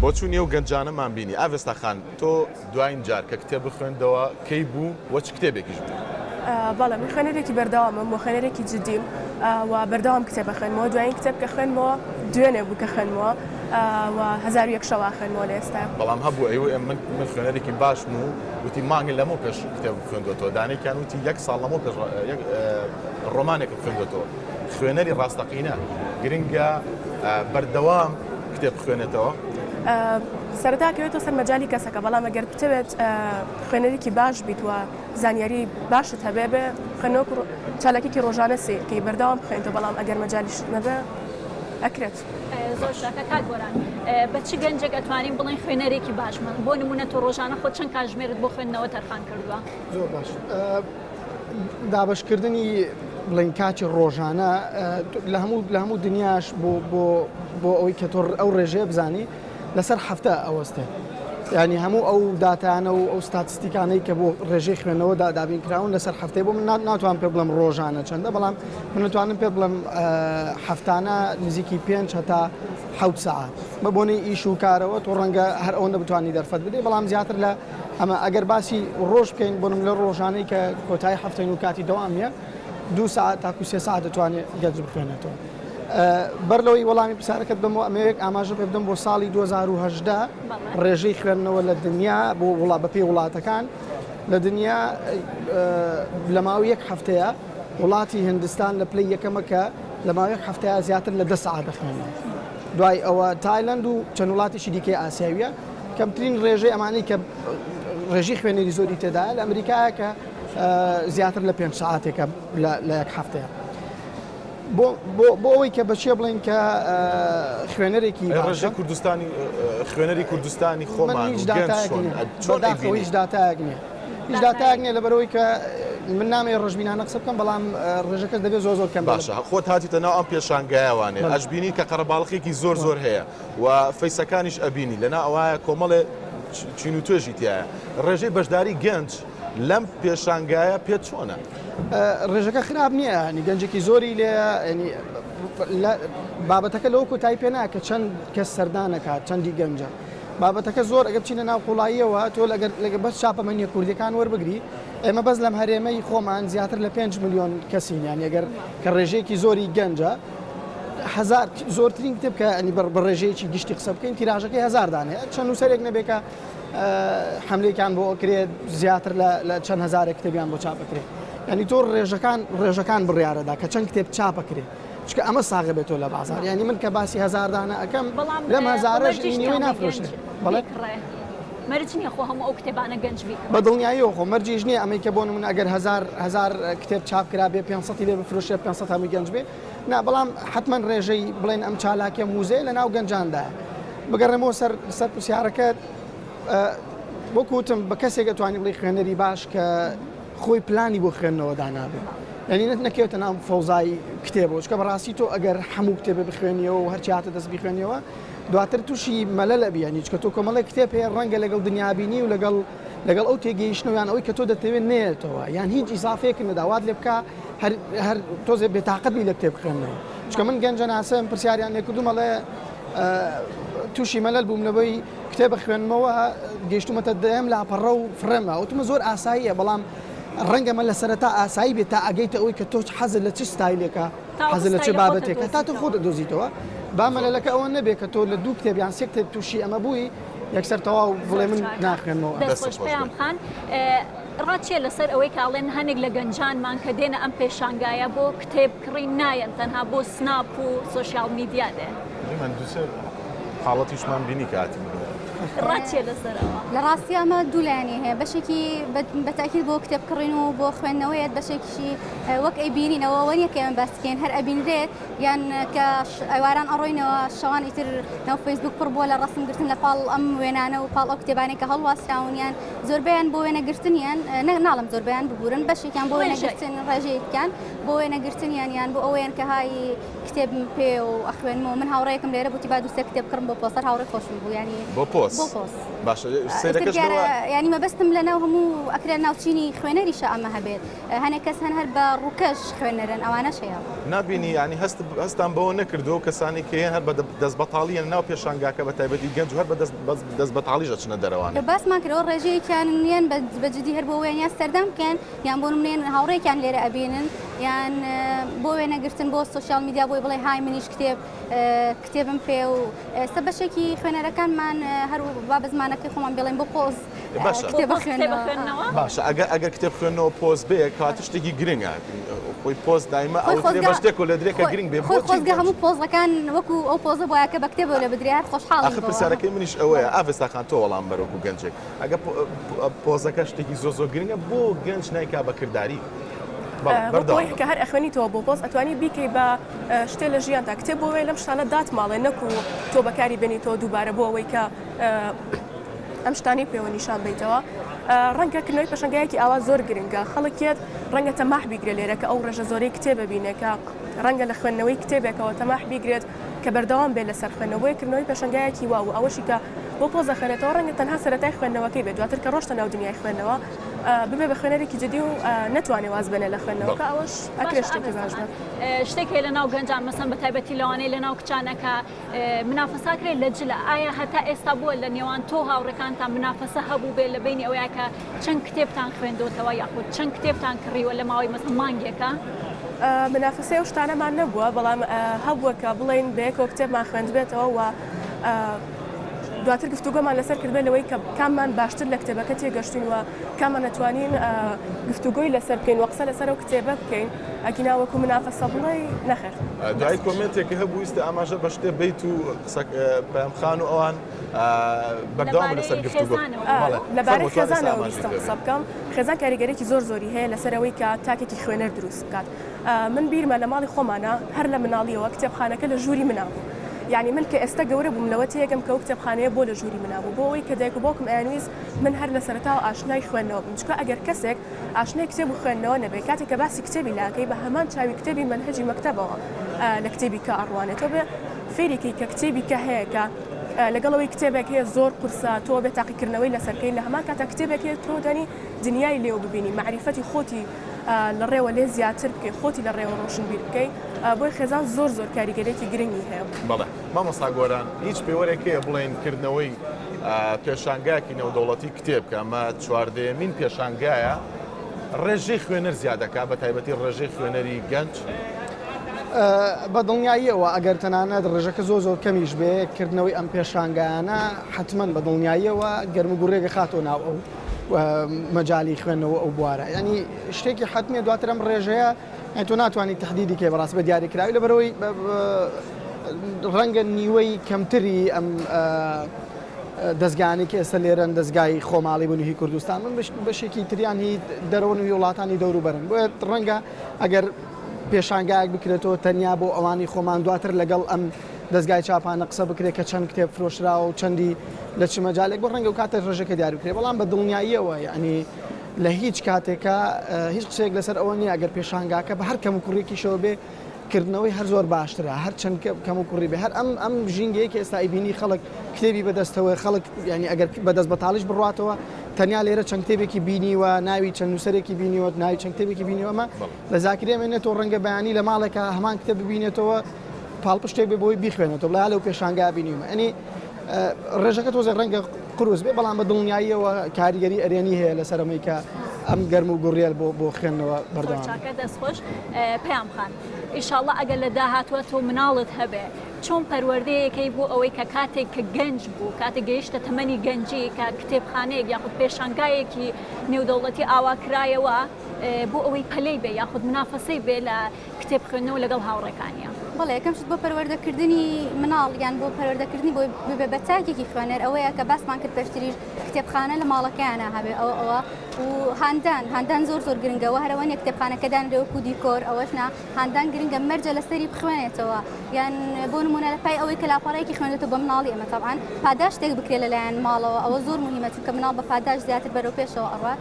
بۆ چوونی و گەنجانەمان بینی ئاڤێستاخان تۆ دوایین جار کە کتێب بخوێندەوە کەی بوو وە چ کتێبێکیش بوو؟ بەڵێ من خوێنەرێکی بەردەوامم و خوێنەرێکی جدیم و بەردەوام کتێبە خوێنمەوە دوایین کتێب کە خوێنمەوە دوێنێ بوو کە خوێنمەوە و 1001 شەوا خوێنمەوە لە ئێستا بەڵام هەبوو ئەوە من خوێنەرێکی باشم و وتی مانگی لەمە پێش کتێب خوێندوەوە دانێکیان وتی 1 ساڵ لەمە پێش ڕۆمانێکم خوێندوەوە خوێنەری ڕاستەقینە گرنگە بەردەوام کتێب بخوێنێتەوە سەرتاکەوێتەوە سەر مەجای کەسەکە بەڵام ئەگەر بتەوێت خوێنەرێکی باش بیت وە زانیاری باشت هەبێ بێ خوێنەوە چالاکێکی ڕۆژانە سێکی بەردەوام بخوێنێتەوە بەڵام ئەگەر مەجالیش نەبێ ئەکرێت. زۆر شاکە کات گۆران بە چی گەنجێک ئەتوانین بڵین خوێنەرێکی باشمان بۆ نمونە تۆ ڕۆژانە خۆ چەند کاتژمێرت بۆ خوێندنەوە تەرخان کردووە؟ زۆر باش دابشکردنی بڵین کاتی ڕۆژانە لە هەموو دنیاش بۆ ئەوەی کە تۆ ئەو ڕێژەیە بزانی لەسەر هەفتە ئەوەستێ ینی هەموو ئەو داتانە و ئەو ستاتستیکانەی کە بۆ ڕێژەی خوێنەوەدا دابینکراون لەسەر هەفتەی بۆ من ناتوان پێ بڵم ڕۆژانە چەندە بەڵام من نتوانم پێ بڵم هەفتانە نزیکی 5 هەتا 7 ساعت بە بۆنەی ئیش و کارەوە تۆ ڕەنگە هەر ئەوەندە بتوانانی دەرفەت بدەی بەڵام زیاتر لە ئەمە ئەگەر باسی ڕۆژ بکەین بۆنم لە ڕۆژانەی کە کۆتایی هەفتەین و کاتی دەوامیە 2 ساعت تاکو 3 ساعت دەتوانێت گەنج بخوێنێتەوە. بەرلەوەی وەڵامی پرسیارەکەت بمەوە ئەمەیەک ئاماژە پێ بدەم بۆ ساڵی 2010 ڕێژەی خوێندنەوە لە دنیا بۆ بەپێی وڵاتەکان لە دنیا لە ماوەی 1 هەفتەیە وڵاتی هندستان لە پلەی یەکەمەکە لە ماوەی 1 هەفتەیە زیاتر لە 10 ساعت دەخوێنێت. دوای ئەوە تایلەند و چەند وڵاتیشی دیکەی ئاسیاویە کەمترین ڕێژەی ئەمانەی کە ڕێژی خوێنەری زۆری تێدایە لە ئەمریکایە کە زیاتر لە 5 ساعتێکە لە 1 هەفتەیە. بۆ ئەوەی کە بەچێ بڵین کە خوێنەرێکی ڕێژەی کوردستانی خوێنەری کوردستانی خۆمان هیچ داتایەک نییە هیچ داتایەک نییە لەبەرەوەی کە من نامێ ڕژبینانە قسە بکەم بەڵام ڕێژەکەس دەبێت زۆر کەم باشە خۆت هاتیتە ناو ئەم پێشانگایوانێ ئەشبینی کە قەرەباڵقێکی زۆر هەیە و فەیسەکانیش ئەبینی لەنا ئەوایە کۆمەڵێ چین و توێژی تایە ڕێژەی بەشداری گەنج لەم پێشانگایە پێت چۆنە؟ ڕێژەکە خراپ نییە نی گەنجێکی زۆری لێ بابەتەکە لەوە کۆتایی پێ ناکە چەند کەس سەردانەکات چەندی گەنجە بابەتەکە زۆر ئەگە بچینە ناو قوڵاییەوە تۆ لەگە بەس چاپەمەنیە کوردەکان وەربگری ئێمە بەس لەم هەرێمەی خۆمان زیاتر لە 5 ملیۆن کەسین یان ئەگەر کە ڕێژەیەکی زۆری گەنجە هزار زۆرترین کتێب کە ئەنی بە ڕێژەیەکی گشتی قسە بکەین تیراژەکەی 1000 دانێ چەند نووسەرێک نەبێکە حملەیەکان بۆ ئەکرێت زیاتر لە چەند هزارێک کتێبیان بۆ چاپەکرێت ینی تۆ ڕێژەکان بڕیارەدا کە چەند کتێب چاپەکرێت چکە ئەمە ساغە بێتەوە لە بازار ینی من کە باسی 1000 دانە ئەەکەم لەم هزارەش نیوەی نافرۆشێت بەڵێ مەرج نییە خۆ هەموو ئەو کتێبانە گەنج بیت بە دڵنیاییەوە خۆ مەرجیش نییە ئەمەی کە بۆ من ئەگەر 1000 کتێب چاپ کرا بێ 500 لێ بفرۆشێ 500 هەمووی گەنج بێ نا بەڵام حتمما ڕێژەی بڵێن ئەم چالاکە موزەی لە ناو گەنجاندایە بگەڕێمەوە سەر پرسیارەکەت وەکوتم بە کەسێک دەتوانانی بڵێ خوێنەری باش کە خۆی پلانی بۆ خوێندنەوە دانابێ ینی نەکەوێتە ناو فەوزای کتێبەوە چکە بەڕاستی تۆ ئەگەر هەموو کتێبە بخوێنیەوە و هەرچیاتە دەست بخوێنیەوە دواتر تووشی مەلە لە بیانی چکە تۆ کۆمەڵی کتێب هەیە ڕەنگە لەگەڵ دنیابینی و لەگەڵ ئەو تێگەیشتنەوەیان ئەوەی کە تۆ دەتەوێت نێتەوە یان هیچ ئیزافەیەکن نەداوات لێ بکە هەر تۆزێ بێتاقەتی لە کتێب بخوێنەوە چکە من گەنجە ناسەم پرسیاریان لێکردوو مەڵێ تووشی مەلەل بووم لەبەی کتێبە خوێنمەوە گەیشتومەتە دەم لاپەڕە و فرەمە ئەوتمە زۆر ئاساییە بەڵام ڕەنگەمە لە سەرەتا ئاسایی بێت تا ئەگەیتە ئەوەی کە تۆ حەزت لە چ ستایلێکە حەزت لە چ بابەتێکە تا تۆ خۆت دۆزیتەوە با مەلەلەکە ئەوە نەبێت کە تۆ لە 2 کتێبیان 3 کتێب تووشی ئەمە بووی یەکسەر تەواو بڵێ من ناخوێنمەوە پێیان خان ڕاچێ لەسەر ئەوەی کاڵێن هەنێک لە گەنجانمان کە دێنە ئەم پێشانگایە بۆ کتێبکڕین نایەن تەنها بۆ سناپ و سۆشیال میدیا دێ من دووسێ حاڵەتیشمان بینی کاتی ڕاتیە لەسەرەوە لە ڕاستی ئەمە دوولایانی هەیە بەشێکی بەتاکیید بۆ کتێب کڕین و بۆ خوێندنەوەیەت بەشێکیشی وەک ئەیبینینەوە وەنیە کە ئەمە باسکەین هەر ئەبینرێت یان کە ئەواران ئەڕۆینەوە شەوان ئیتر ناو فەیسبوک پڕ بووە لە ڕەسمگرتن لە پاڵ ئەم وێنانە و پاڵ ئەو کتێبانێک کە هەڵواستراونیان زۆربیان بۆ وێنەگرتنیان ناڵم زۆربیان ببورن بەشێکیان بۆ وێنەگرتن ڕێژەیەکیان بۆ وێنەگرتنیان یان بۆ ئەوەیان کە های کتێب پێ و ئەخوێنمەوە من هاوڕێکم لێرە بوتی با دووسێ کتێب کڕم بۆ پۆستەر هاوڕێ خۆشم بوو ینی بۆ پۆست باشە سێرەکەش ینی مەبەستم لە ناو هەموو ئەکرێن ناوچینی خوێنەریشە ئەمە هەبێت هەنێک کەس هەر بە ڕووکەش خوێنەرن ئەوانەش هەیە نبینی ینی هەستان بەوە نەکردو کەسانی کە هەر بە دەست بەتاڵیان ناو پێشانگاکە بە تایبەتی گەنج و هەر بە دەست بەتاڵیژە چنە دەرەوانە باسمان کردەوە ڕێژەیەکیان نیان بەجددی هەر بۆ وێنیان سەردەم بکەن یان بۆ نمونێن هاوڕێکیان لێرە ئەبینن یان بۆ وێنەگرتن بۆ سوشیال میدیا بۆی بڵێ های منیش کتێبم پێ و ئێستا بەشێکی خوێنەرەکانمان هەر با بە زمانەکەی خۆمان بڵێن بۆ پۆز کتێبە خوێنەوە باشە ئەگەر کتێب خوێنەوە پۆز بێ کاتە شتێکی گرنگە خۆی پۆز دایمە ئەو بە شتێک و لە درێکە گرنگ بێ خۆزگە هەموو پۆزەکان وەکو ئەو پۆزە بۆیە کە بە کتێبەوە لە بدرێ هەر خۆشحاڵ ئەخ پرسیارەکەی منیش ئەوەیە ئاڤێستاخان تۆ وەڵام بەرەوەکو گەنجێک ئەگە پۆزەکە شتێکی زۆ گرنگە بۆ گەنج نایکا بەکردداری بۆی کە هەر ئەخوێنیتەوە بۆ پۆست ئەتوانی بیکەی بە شتێ لە ژیانتا کتێب بۆی لەم شتانە دات ماڵێ نەکو تۆ بەکاری بێنیتەوە دووبارە بۆ ئەوەی کە ئەم شتانی پێوە نیشان بیتەوە ڕەنگە کردنەوەی پێشنگایەکی ئاوا زۆر گرنگە خەڵکێت ڕەنگە تەماح بیگرێت لێرە کە ئەو ڕێژە زۆرەی کتێبە بینێکە ڕەنگە لە خوێندنەوەی کتێبێکەوە تەماح بیگرێت کە بەردەوام بێت لەسەر خوێندنەوەی کردنەوەی پێشنگایەکی وا و ئەوەشی کە بۆ پۆزە خەرێتەوە ڕەنگە تەنها سەرەتای خوێندنەوەکەی بێت دواتر کە ڕۆشتە ناو دنیای خوێندنەوە ببێ بە خوێنەرێکی جدی و نتوانێ واز بنێ لە خوێندنەوە کە ئەوەش ئەکرێت شتێکی باش بێت شتێکی لە ناو گەنجان مەسەن بە تایبەتی لەوانەیە لە ناو کچانەکە منافەساکرێت لە جلە ئایا هەتا ئێستا بووە لە نێوان تۆ هاوڕەکانتان منافەسە هەبوو بێت لە بینی ئەوەیە کە چەند کتێبتان خوێندوتەوە یاخود چەند کتێبتان کڕیوە لە ماوەی مەسەن مانگێکە منافەسەی ئەو شتانەمان نەبووە بەڵام هەبووە کە بڵێن بەیەکەوە کتێبمان خوێندبێتەوە و دواتر گفتوگۆمان لەسەر کردبێت لەوەی کە کاممان باشتر لە کتێبەکە تێگەشتین و کاممان نەتوانین گفتوگۆی لەسەر بکەین و قسە لەسەر ئەو کتێبە بکەین ئەگیناوەکو منافەسە بڵێ نەخێر دوای کۆمنتێکی هەبوو ویستە ئاماژە بە شتێ بیت و پەیامخان و ئەوان بەردەوام لەسەر گفتوگۆ لەبارەی خێزانەوە ویستم قسە بکەم خێزان کاریگەرێکی زۆری هەیە لەسەرەوەی کە تاکێکی خوێنەر دروست بکات من بیرمە لە ماڵی خۆمانە هەر لە مناڵیەوە کتێبخانەکە لە ژووری منابوو یعنی من کە ئێستا گەورە بووم لەوە تێگەم کە ئەو کتێبخانەیە بۆ لە ژووری منابوو بۆ ئەوەی کە دایک و باوکم ئەیانویست من هەر لە سەرەتاوە ئاشنای خوێندنەوە بم چکە ئەگەر کەسێک ئاشنای کتێب و خوێندنەوە نەبێت کاتێک کە باسی کتێبی لاکەی بە هەمان چاوی کتێبی منهەجی مەکتەبەوە لە کتێبی کە ئەڕوانێتەوە بێ فێریکی کە کتێبی کە هەیە کە لەگەڵەوەی کتێبێک هەیە زۆر قورسە تۆ بێت تاقیکردنەوەی لەسەرکەی لە هەمان کاتە کتێبێک هەیە تۆ دەنی دنیای لێو ببینی معریفەتی خۆتی لە ڕێوە لێ زیاتر بکەی خۆتی لە ڕێوە ڕۆشن بیر بکەی بۆی خێزان زۆر کاریگەرێکی گرنگی هەیە بەڵێ مامۆستا گۆران هیچ پێوەرێکەیە بڵێن کردنەوەی پێشانگایەکی نێودەوڵەتی کتێب کە ئەمە چواردەیەمین پێشانگایە ڕێژەی خوێنەر زیادەکە بە تایبەتی ڕێژەی خوێنەری گەنج بە دڵنیاییەوە ئەگەر تەنانەت ڕێژەکە زۆر کەمیش بێ کردنەوەی ئەم پێشانگایانە حتمما بە دڵنیاییەوە گەرم و گوڕێگە خاتۆ ناو ئەو مەجای خوێندنەوە ئەو بوارە ینی شتێکی حتمێ دواتر ئەم ڕێژەیە تۆ ناتوانانی تهدیدی کێ بەڕاست بە دیاریکراوی لەبەرەوەی ڕەنگە نیوەی کەمتری ئەم دەستگانی کە ئێستا لێرەن دەستگای خۆماڵی بوونی کوردستان من بەشێکی تریان هی دەرەوە و وڵاتانی دەوروبەرن بۆیە ڕەنگە ئەگەر پێشانگایەک بکرێتەوە تەنیا بۆ ئەوانی خۆمان دواتر لەگەڵ ئەم دەستگای چاپانە قسە بکرێت کە چەند کتێب فرۆشراوە و چەندی لە چ مەجالێک بۆ ڕەنگە و کاتە ڕێژەکە دیاری بکرێت بەڵام بە دڵنیاییەوە یعنی لە هیچ کاتێکە هیچ قسێک لەسەر ئەوە نیە ئەگەر پێشانگاکە بە هەر کەم و کوڕێکیشەوە بێ کردنەوەی هەر زۆر باشترە هەر چەند کەم و کوڕی بێ هەر ئەم ژینگەیەکی ئێستا ئیبینی خەڵک کتێبی بەدەستەوە خەڵک ینی ئەگەر بەدەست بەتاڵیش بڕاتەوە تەنیا لێرە چەند کتێبێکی بینیوە ناوی چەند نووسەرێکی بینیوە ناوی چەند کتێبێکی بینیوەمە لە زاکرێ مێنێتەوە ڕەنگە بەیانی لە ماڵێکە هەمان کتێب ببینێتەوە پاڵپشتێک بێ بۆی بیخوێنێتەوە بڵا لەو پێشانگا بینیمە ئەنی ڕێژەکە تۆزە ڕەنگە قروس بێ بەڵام بە دڵنیاییەوە کاریگەری ئەرێنی هەیە لە سەرەمەی کە ئەم گەرم و گوڕیال بۆ خوێندنەوە بەردەوام دەستخۆش پەیامخان ئیشاڵڵا ئەگەر لە داهاتوە تۆ مناڵت هەبێ چۆن پەروەردەیەکەی بۆ ئەوەی کە کاتێک کە گەنج بوو کاتێک گەیشتە تەمەنی گەنجی کە کتێبخانەیەک یاخود پێشانگایەکی نێودەوڵەتی ئاواکرایەوە بۆ ئەوەی پەلەی بێ یاخود منافەسەی بێ لە کتێب خوێندنەوە لەگەڵ هاوڕێکانیە بەڵێ یەکەم شت بۆ پەروەردەکردنی مناڵ یان بۆ پەروەردەکردنی بۆ ببێ بە چاکێکی خوێنەر ئەوەیە کە باسمان کرد پێشتریش کتێبخانە لە ماڵەکەیانە هەبێ ئەوە و هاندان زۆر گرنگەوە هەروەنە کتێبخانەکەدان لەوەکو دیکۆر ئەوەشنا هاندان گرنگە مەرجە لەسەری بخوێنێتەوە یان بۆ نمونە لە پای ئەوەی کە لاپەڕەیەکی خوێنێتەوە بە مناڵی ئەمە تەبعاً پاداش شتێک بکرێت لەلایەن ماڵەوە ئەوە زۆر مهمە چونکە مناڵ بە پاداش زیاتر بەرەو پێشەوە ئەڕات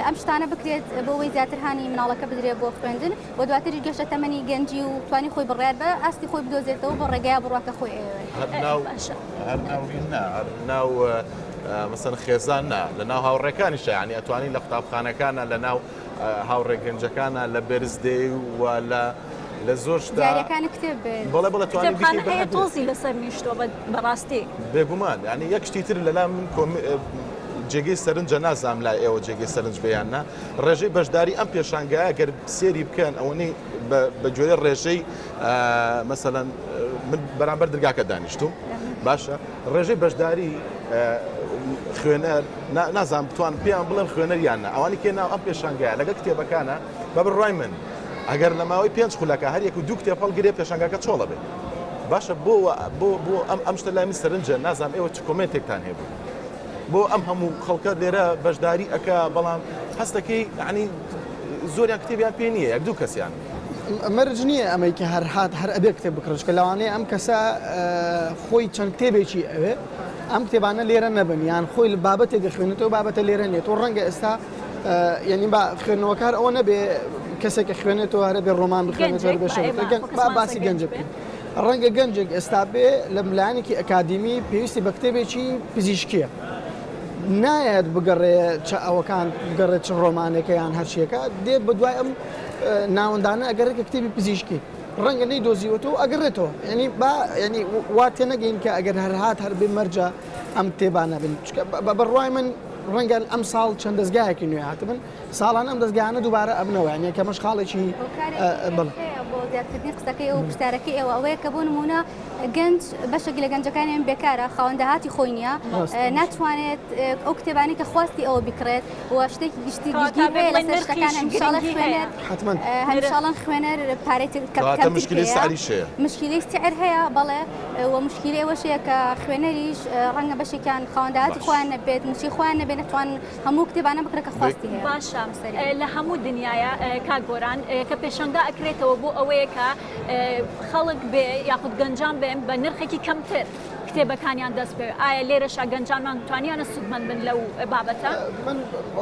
ئەم شتانە بکرێت بۆ ئەوەی زیاتر هانی مناڵەکە بدرێت بۆ خوێندن و دواتری گەشتە تەمەنی گەنجی و توانی خۆی بڕیار بە ئاستی خۆی بدۆزێتەوە بۆ ڕێگای بڕواکە خۆی ناو مثلا خێزان لە ناو هاوڕێکانیشە ینی ئەتوانین لە قوتابخانەکانە لە ناو هاوڕێ گەنجەکانە لە بەرزدەی و لە زۆر شتارەکانی کتێب بەڵێ بڵێ توانین تۆزی لەسەر نیشتۆ بەڕاستی بێگومان ینی یەک شتی تر لەلا من جێگەی سەرنجە نازام لای ئێوە جێگەی سەرنج بیاننا ڕێژەی بەشداری ئەم پێشانگایە گەر سێری بکەن ئەوەی بە گوێرە ڕێژەی مەسەلەن من بەرامبەر دەرگاکە دانیشتوم باشە ڕێژەی بەشداری خوێنەر نازان بتوان پێیان بڵێم خوێنەر یاننا ئەوانی کێ ناو ئەم پێشانگایە لەگە کتێبەکانە بە بڕای من ئەگەر لە ماوەی 5 خولەکە هەر یەک و دوو کتێب هەڵگرێ پێشانگاکە چۆڵە بێت باشە بۆ ئەم شتە لامی سەرنجە نازانم ئێوە چ کۆمنتێکتان هەیە بۆ ئەم هەموو خەڵکە لێرە بەشداری ئەکا بەڵام هەستەکەی عنی زۆریان کتێبیان پێ نییە یەک دوو کەسیان مەرج نییە ئەمەی کە هەر ئەبێ کتێب بکڕش کە لەوانەیە ئەم کەسە خۆی چەند کتێبێکی ئەوێ ئەم کتێبانە لێرە نەبن یان خۆی لە بابەتێک دەخوێنێتەوە بابەتە لێرە نێت و ڕەنگە ئێستا یعنی با خوێندنەوەکار ئەوە نەبێ کەسێکە خوێنێتەوە هەرە بێ ڕۆمان بخوێنێتەوە بێ باسی گەنجە بکەین ڕەنگە گەنجێک ئێستا بێ لە ملایەنێکی ئەکادمی پێویستی بە کتێبێکی پزیشکیە نایەت بگەڕێ چ ئەوەکان بگەڕێت چ ڕۆمانێکە یان هەرچیەکە دێت بە دوای ئەم ناوەندانە ئەگەرێکە کتێبی پزیشکی ڕەنگە نەی دۆزیوەتەوە ئەگەڕێتەوە ینی ینی وا تێ نەگەین کە ئەگەر هەرهات هەر بێ مەرجە ئەم کتێبانە بن بەڕوای من ڕەنگە ئەم ساڵ چەند دەستگایەکی نوێ هاتبن ساڵان ئەم دەستگانە دووبارە ئەبنەوە یعنی کە مەشخاڵێکی بۆ زیاتردنی قسەکەی ئەو پرسیارەکەی ئێوە ئەوەیە کە بۆ نمونە گەنج بەشێک لە گەنجەکانیان بێکارە خاوەندەهاتی خۆی نییە ناتوانێت ئەو کتێبانی کە خواستی ئەوە بکرێت و شتێکی گشتی گشتی بێ لەسەر شتەکان هەمیشاڵە خوێنەر هەمیشاڵەن خوێنەر پارەی مشکلەی سعر هەیە بەڵێ و مشکلەی ئەوەشەیە کە خوێنەریش ڕەنگە بەشێکیان خاوەندەهاتی خۆیان نەبێت موچی خۆیان نەبێت نەتوان هەموو کتێبانە بکرێت کە خواستی هەیە باشە لە هەموو دنیاە کاگۆران کە پێشەنگا ئەکرێتەوە بۆ ئەوەیە کە خەڵک بێ یاخود گەنجان بێن بە نرخێکی کەمتر کتێبەکانیان دەست پێ ئایا لێرەشا گەنجانمان توانیانە سوودمەند بن لەو بابەتە من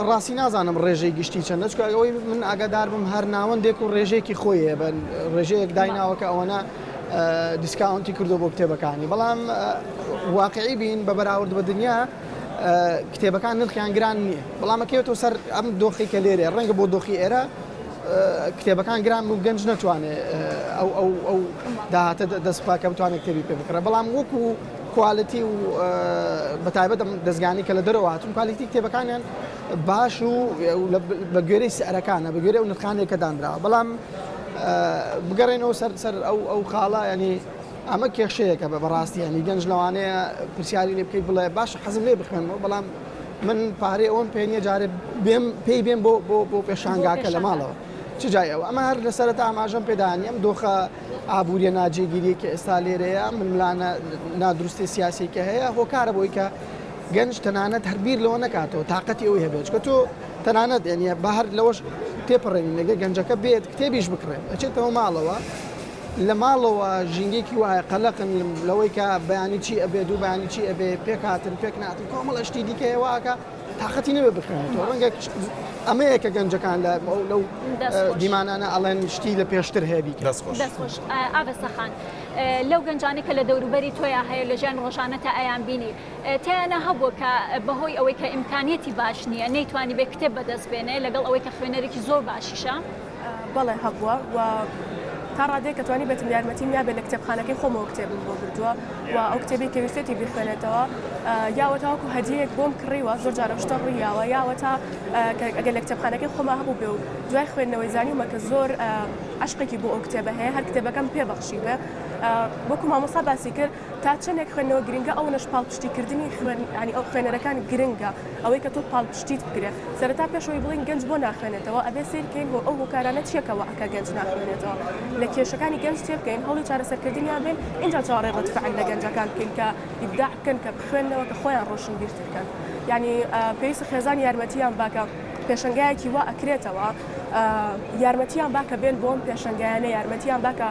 ڕاستی نازانم ڕێژەی گشتی چەندە چکە ئەوەی من ئاگادار بم هەر ناوەندێک و ڕێژەیەکی خۆیە بە ڕێژەیەک دایناوەکە ئەوەنە دیسکاونتی کردو بۆ کتێبەکانی بەڵام واقعی بین بە بەراورد بە دنیا کتێبەکان نرخیان گران نییە بەڵامەکەوێتەوە سەر ئەم دۆخی کە لێرێ ڕەنگە بۆ دۆخی ئێرە کتێبەکان گران و گەنج نەتوانێت ئەو داهاتە دەستپاکە بتوانێت کتێبی پێ بکڕە بەڵام وەکو کوالیتی و بەتایبەت دەستگانی کە لە دەرەوە هاتون کوالیتی کتێبەکانیان باش و بە گوێرەی سعرەکانە بە گوێرە و نرخانێک کە دانراوە بەڵام بگەڕێنەوە سەر ئەو خاڵە ینی ئەمە کێشەیەکە بەڕاستی ینی گەنج لەوانەیە پرسیاری لێ بکەیت بڵێ باش حەزم لێ بخوێنەوە بەڵام من پارەی ئەوم پێنیە جارێ پێی بێم بۆ پێشانگاکە لە ماڵەوە چ جای ئەوە ئەمە هەر لەسەرەتا ئاماژەم پێدانی ئەم دۆخە ئابوووریە ناجێگیری کە ئێستا لێرەیە من ملانە نادروستی سیاسێکە هەیە هۆکارە بۆی کە گەنج تەنانەت هەربیر لەوە نکاتەوە تااقەتی ئەوی هەبێت کە تۆ تەنانەت ینە بەهر لەوەش تێپەڕێنی لەگە گەنجەکە بێت کتێبیش بکڕێت ئەچێتەوە ماڵەوە لە ماڵەوە ژینگێکی وایە قەلەقن لەوەی کە بەیانی چی ئەبێت و بەیانی چی ئەبێ پێکاتن پێک ناتن کۆمەڵ شتی دیکەیەواکە تااقەتی نەوێ بخێنێتەوە ڕەنگە ئەمەیە کە گەنجەکان لەو دیمانانە ئەڵێن شتی لە پێشتر هەیەبی دەستخۆش ئابەسەخان لەو گەنجانی کە لە دەوروبەری تۆیا هەیە لە ژیان ڕۆژانە تا ئەیان بینی تیانە هەبووە کە بەهۆی ئەوەی کە ئیمکانیەتی باش نییە نەیتوانی بێ کتێب بەدەست بێنێ لەگەڵ ئەوەی کە خوێنەرێکی زۆر باشیشە بەڵێ هەبووە و تا ڕادێک کەتوانی بێتم یارمەتیم یا بێت لە کتێبخانەکەی خۆمەوە کتێبم بۆ بردووە و ئەو کتێبی کە ویستێتی بخوێنێتەوە یاوە تاوەکو هەدیەک بۆم کڕیوە زۆر جارە شتە ڕوویاوە یاوە تا ئەگەر لە کتێبخانەکەی خۆما هەبوو بێ و دوای خوێندنەوەی زانیومە کە زۆر عشقێکی بۆ ئەو کتێبە هەیە هەر کتێبەکەم پێبەخشی بێ وەکو مامۆستا باسی کرد تا چەندێک خوێندنەوە گرنگە ئەو نەش پاڵپشتیکردنی ینی ئەو خوێنەرەکان گرنگە ئەوەی کە تۆ پاڵپشتیت بکرێت سەرەتا پێشەوەی بڵین گەنج بۆ ناخوێنێتەوە ئەبێ سیرکەین بۆ ئەو هۆکارانە چیەکەوە ئەکە گەنج ناخوێنێتەوە لە کێشەکانی گەنج تێ بکەین هەوڵی چارەسەرکردنیان بێن اینجا چاڕێ ڕەتفعل لە گەنجەکان بکەین کە ئیبداع بکەن کە بخوێنەوە کە خۆیان ڕۆشن بیرترکەن ینی پێویستە خێزان یارمەتیان باکە پێشنگایەکی وا ئەکرێتەوە یارمەتیان باکە بێن بۆم پێشنگایانە یارمەتیان باکە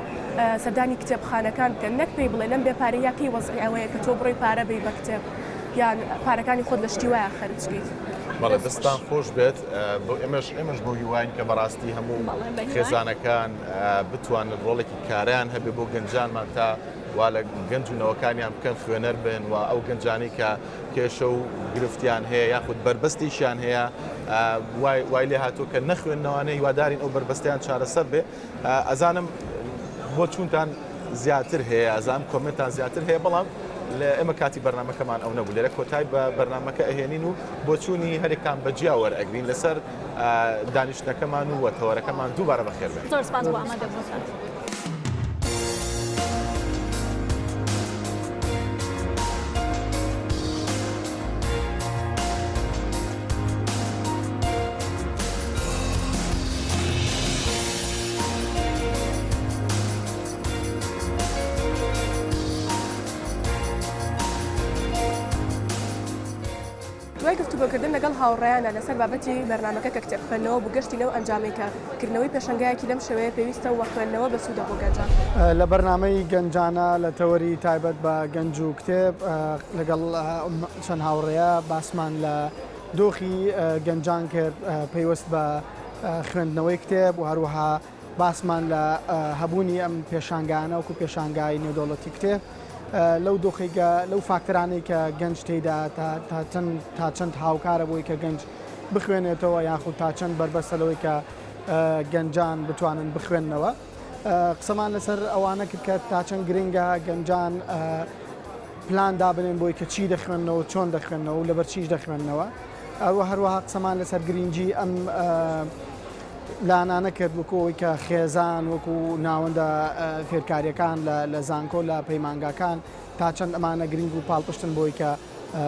سەردانی کتێبخانەکان بکەن نەک پێی بڵێ لەم بێپارەیەکی وەزعی ئەوەیە کە تۆ بڕۆی پارە بی بە کتێب یان پارەکانی خۆت لە شتی وایە خەرجکەیت بەڵێ دەستان خۆش بێت ئێمەش بۆ هیواین کە بەڕاستی هەموو خێزانەکان بتوانن ڕۆڵێکی کاریان هەبێ بۆ گەنجانمان تا وا لە گەنجونەوەکانیان بکەن خوێنەر بن و ئەو گەنجانی کە کێشە و گرفتیان هەیە یاخود بربەستیشیان هەیە وای لێ هاتوو کە نەخوێندنەوەانەی هیوادارین ئەو بربەستیان چارەسەر بێ ئەزانم بۆ چونتان زیاتر هەیە ئەزان کۆمنتان زیاتر هەیە بەڵام لە ئێمە کاتی بەرنمەکەمان ئەو نەبوو لێرە کۆتای بە بەرنمەکە ئەهێنین و بۆ چوونی هەرێکان بەجیا وەرئەگرین لەسەر دانیشتەکەمان و وەتەوەرەکەمان دووبارە بەخێر بێت. زۆر سپاس بۆ ئامادەبوونتان. دوای گفتوگۆکردن لەگەڵ هاوڕێیانە لەسەر بابەتی بەرنامەکە کە کتێبخوێنەوە بۆ گەشتی لەو ئەنجامێکە کردنەوەی پێشنگایەکی لەم شێوەیە پێویستە وە خوێندنەوە بە سوودە بۆ گەنجان لە بەرنامەی گەنجانە لە تەوەری تایبەت بە گەنج و کتێب لەگەڵ چەند هاوڕێیە باسمان لە دۆخی گەنجان کرد پەیوەست بە خوێندنەوەی کتێب و هەروەها باسمان لە هەبوونی ئەم پێشانگانە وەکو پێشانگای نێودەوڵەتی کتێب لەو دۆخێکە لەو فاکترانەی کە گەنج تێیدا تا چەند هاوکارە بۆی کە گەنج بخوێنێتەوە یاخود تا چەند بربەستە لەوەی کە گەنجان بتوانن بخوێننەوە قسەمان لەسەر ئەوانە کرد کە تا چەند گرنگە گەنجان پلان دابنێن بۆی کە چی دەخوێنەوە چۆن دەخوێنەوە و لەبەر چیش دەخوێنەوە ئەوە هەروەها قسەمان لەسەر گرنگی ئەم لانانە کرد وەکۆی کە خێزان وەکو ناوەندە فێرکاریەکان لە زانکۆ لە پەیمانگاکان تا چەند ئەمانە گرنگ و پاڵپشتن بۆی کە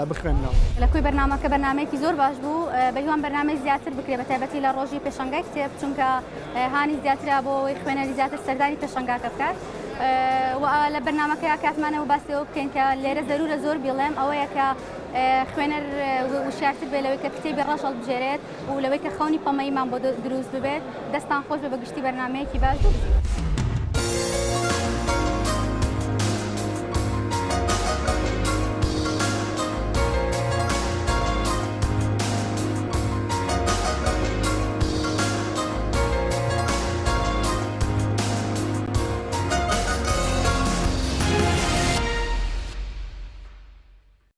بخوێنەوە لە کوی بەرنامەکە بەرنمەیەکی زۆر باش بوو بەیوان بەرنامەی زیاتر بکرێت بە تایبەتی لە ڕۆژی پێشنگای کتێب چونکە هانی زیاترا بۆ ئەوەی خوێنەری زیاتر سەردانی پێشنگاکە بکات لە بەرنامەکە کاتمانەوە باسیەوە بکەین کە لێرە زەرورە زۆر بیڵێم ئەوەیە کە خوێنەر وشارتر بێ لەوەی کە کتێبی ڕەش هەڵبژێرێت و لەوەی کە خەونی پەمەیمان بۆ دروست ببێت دەستان خۆش بە گشتی بەرنمەیەکی باش بوو.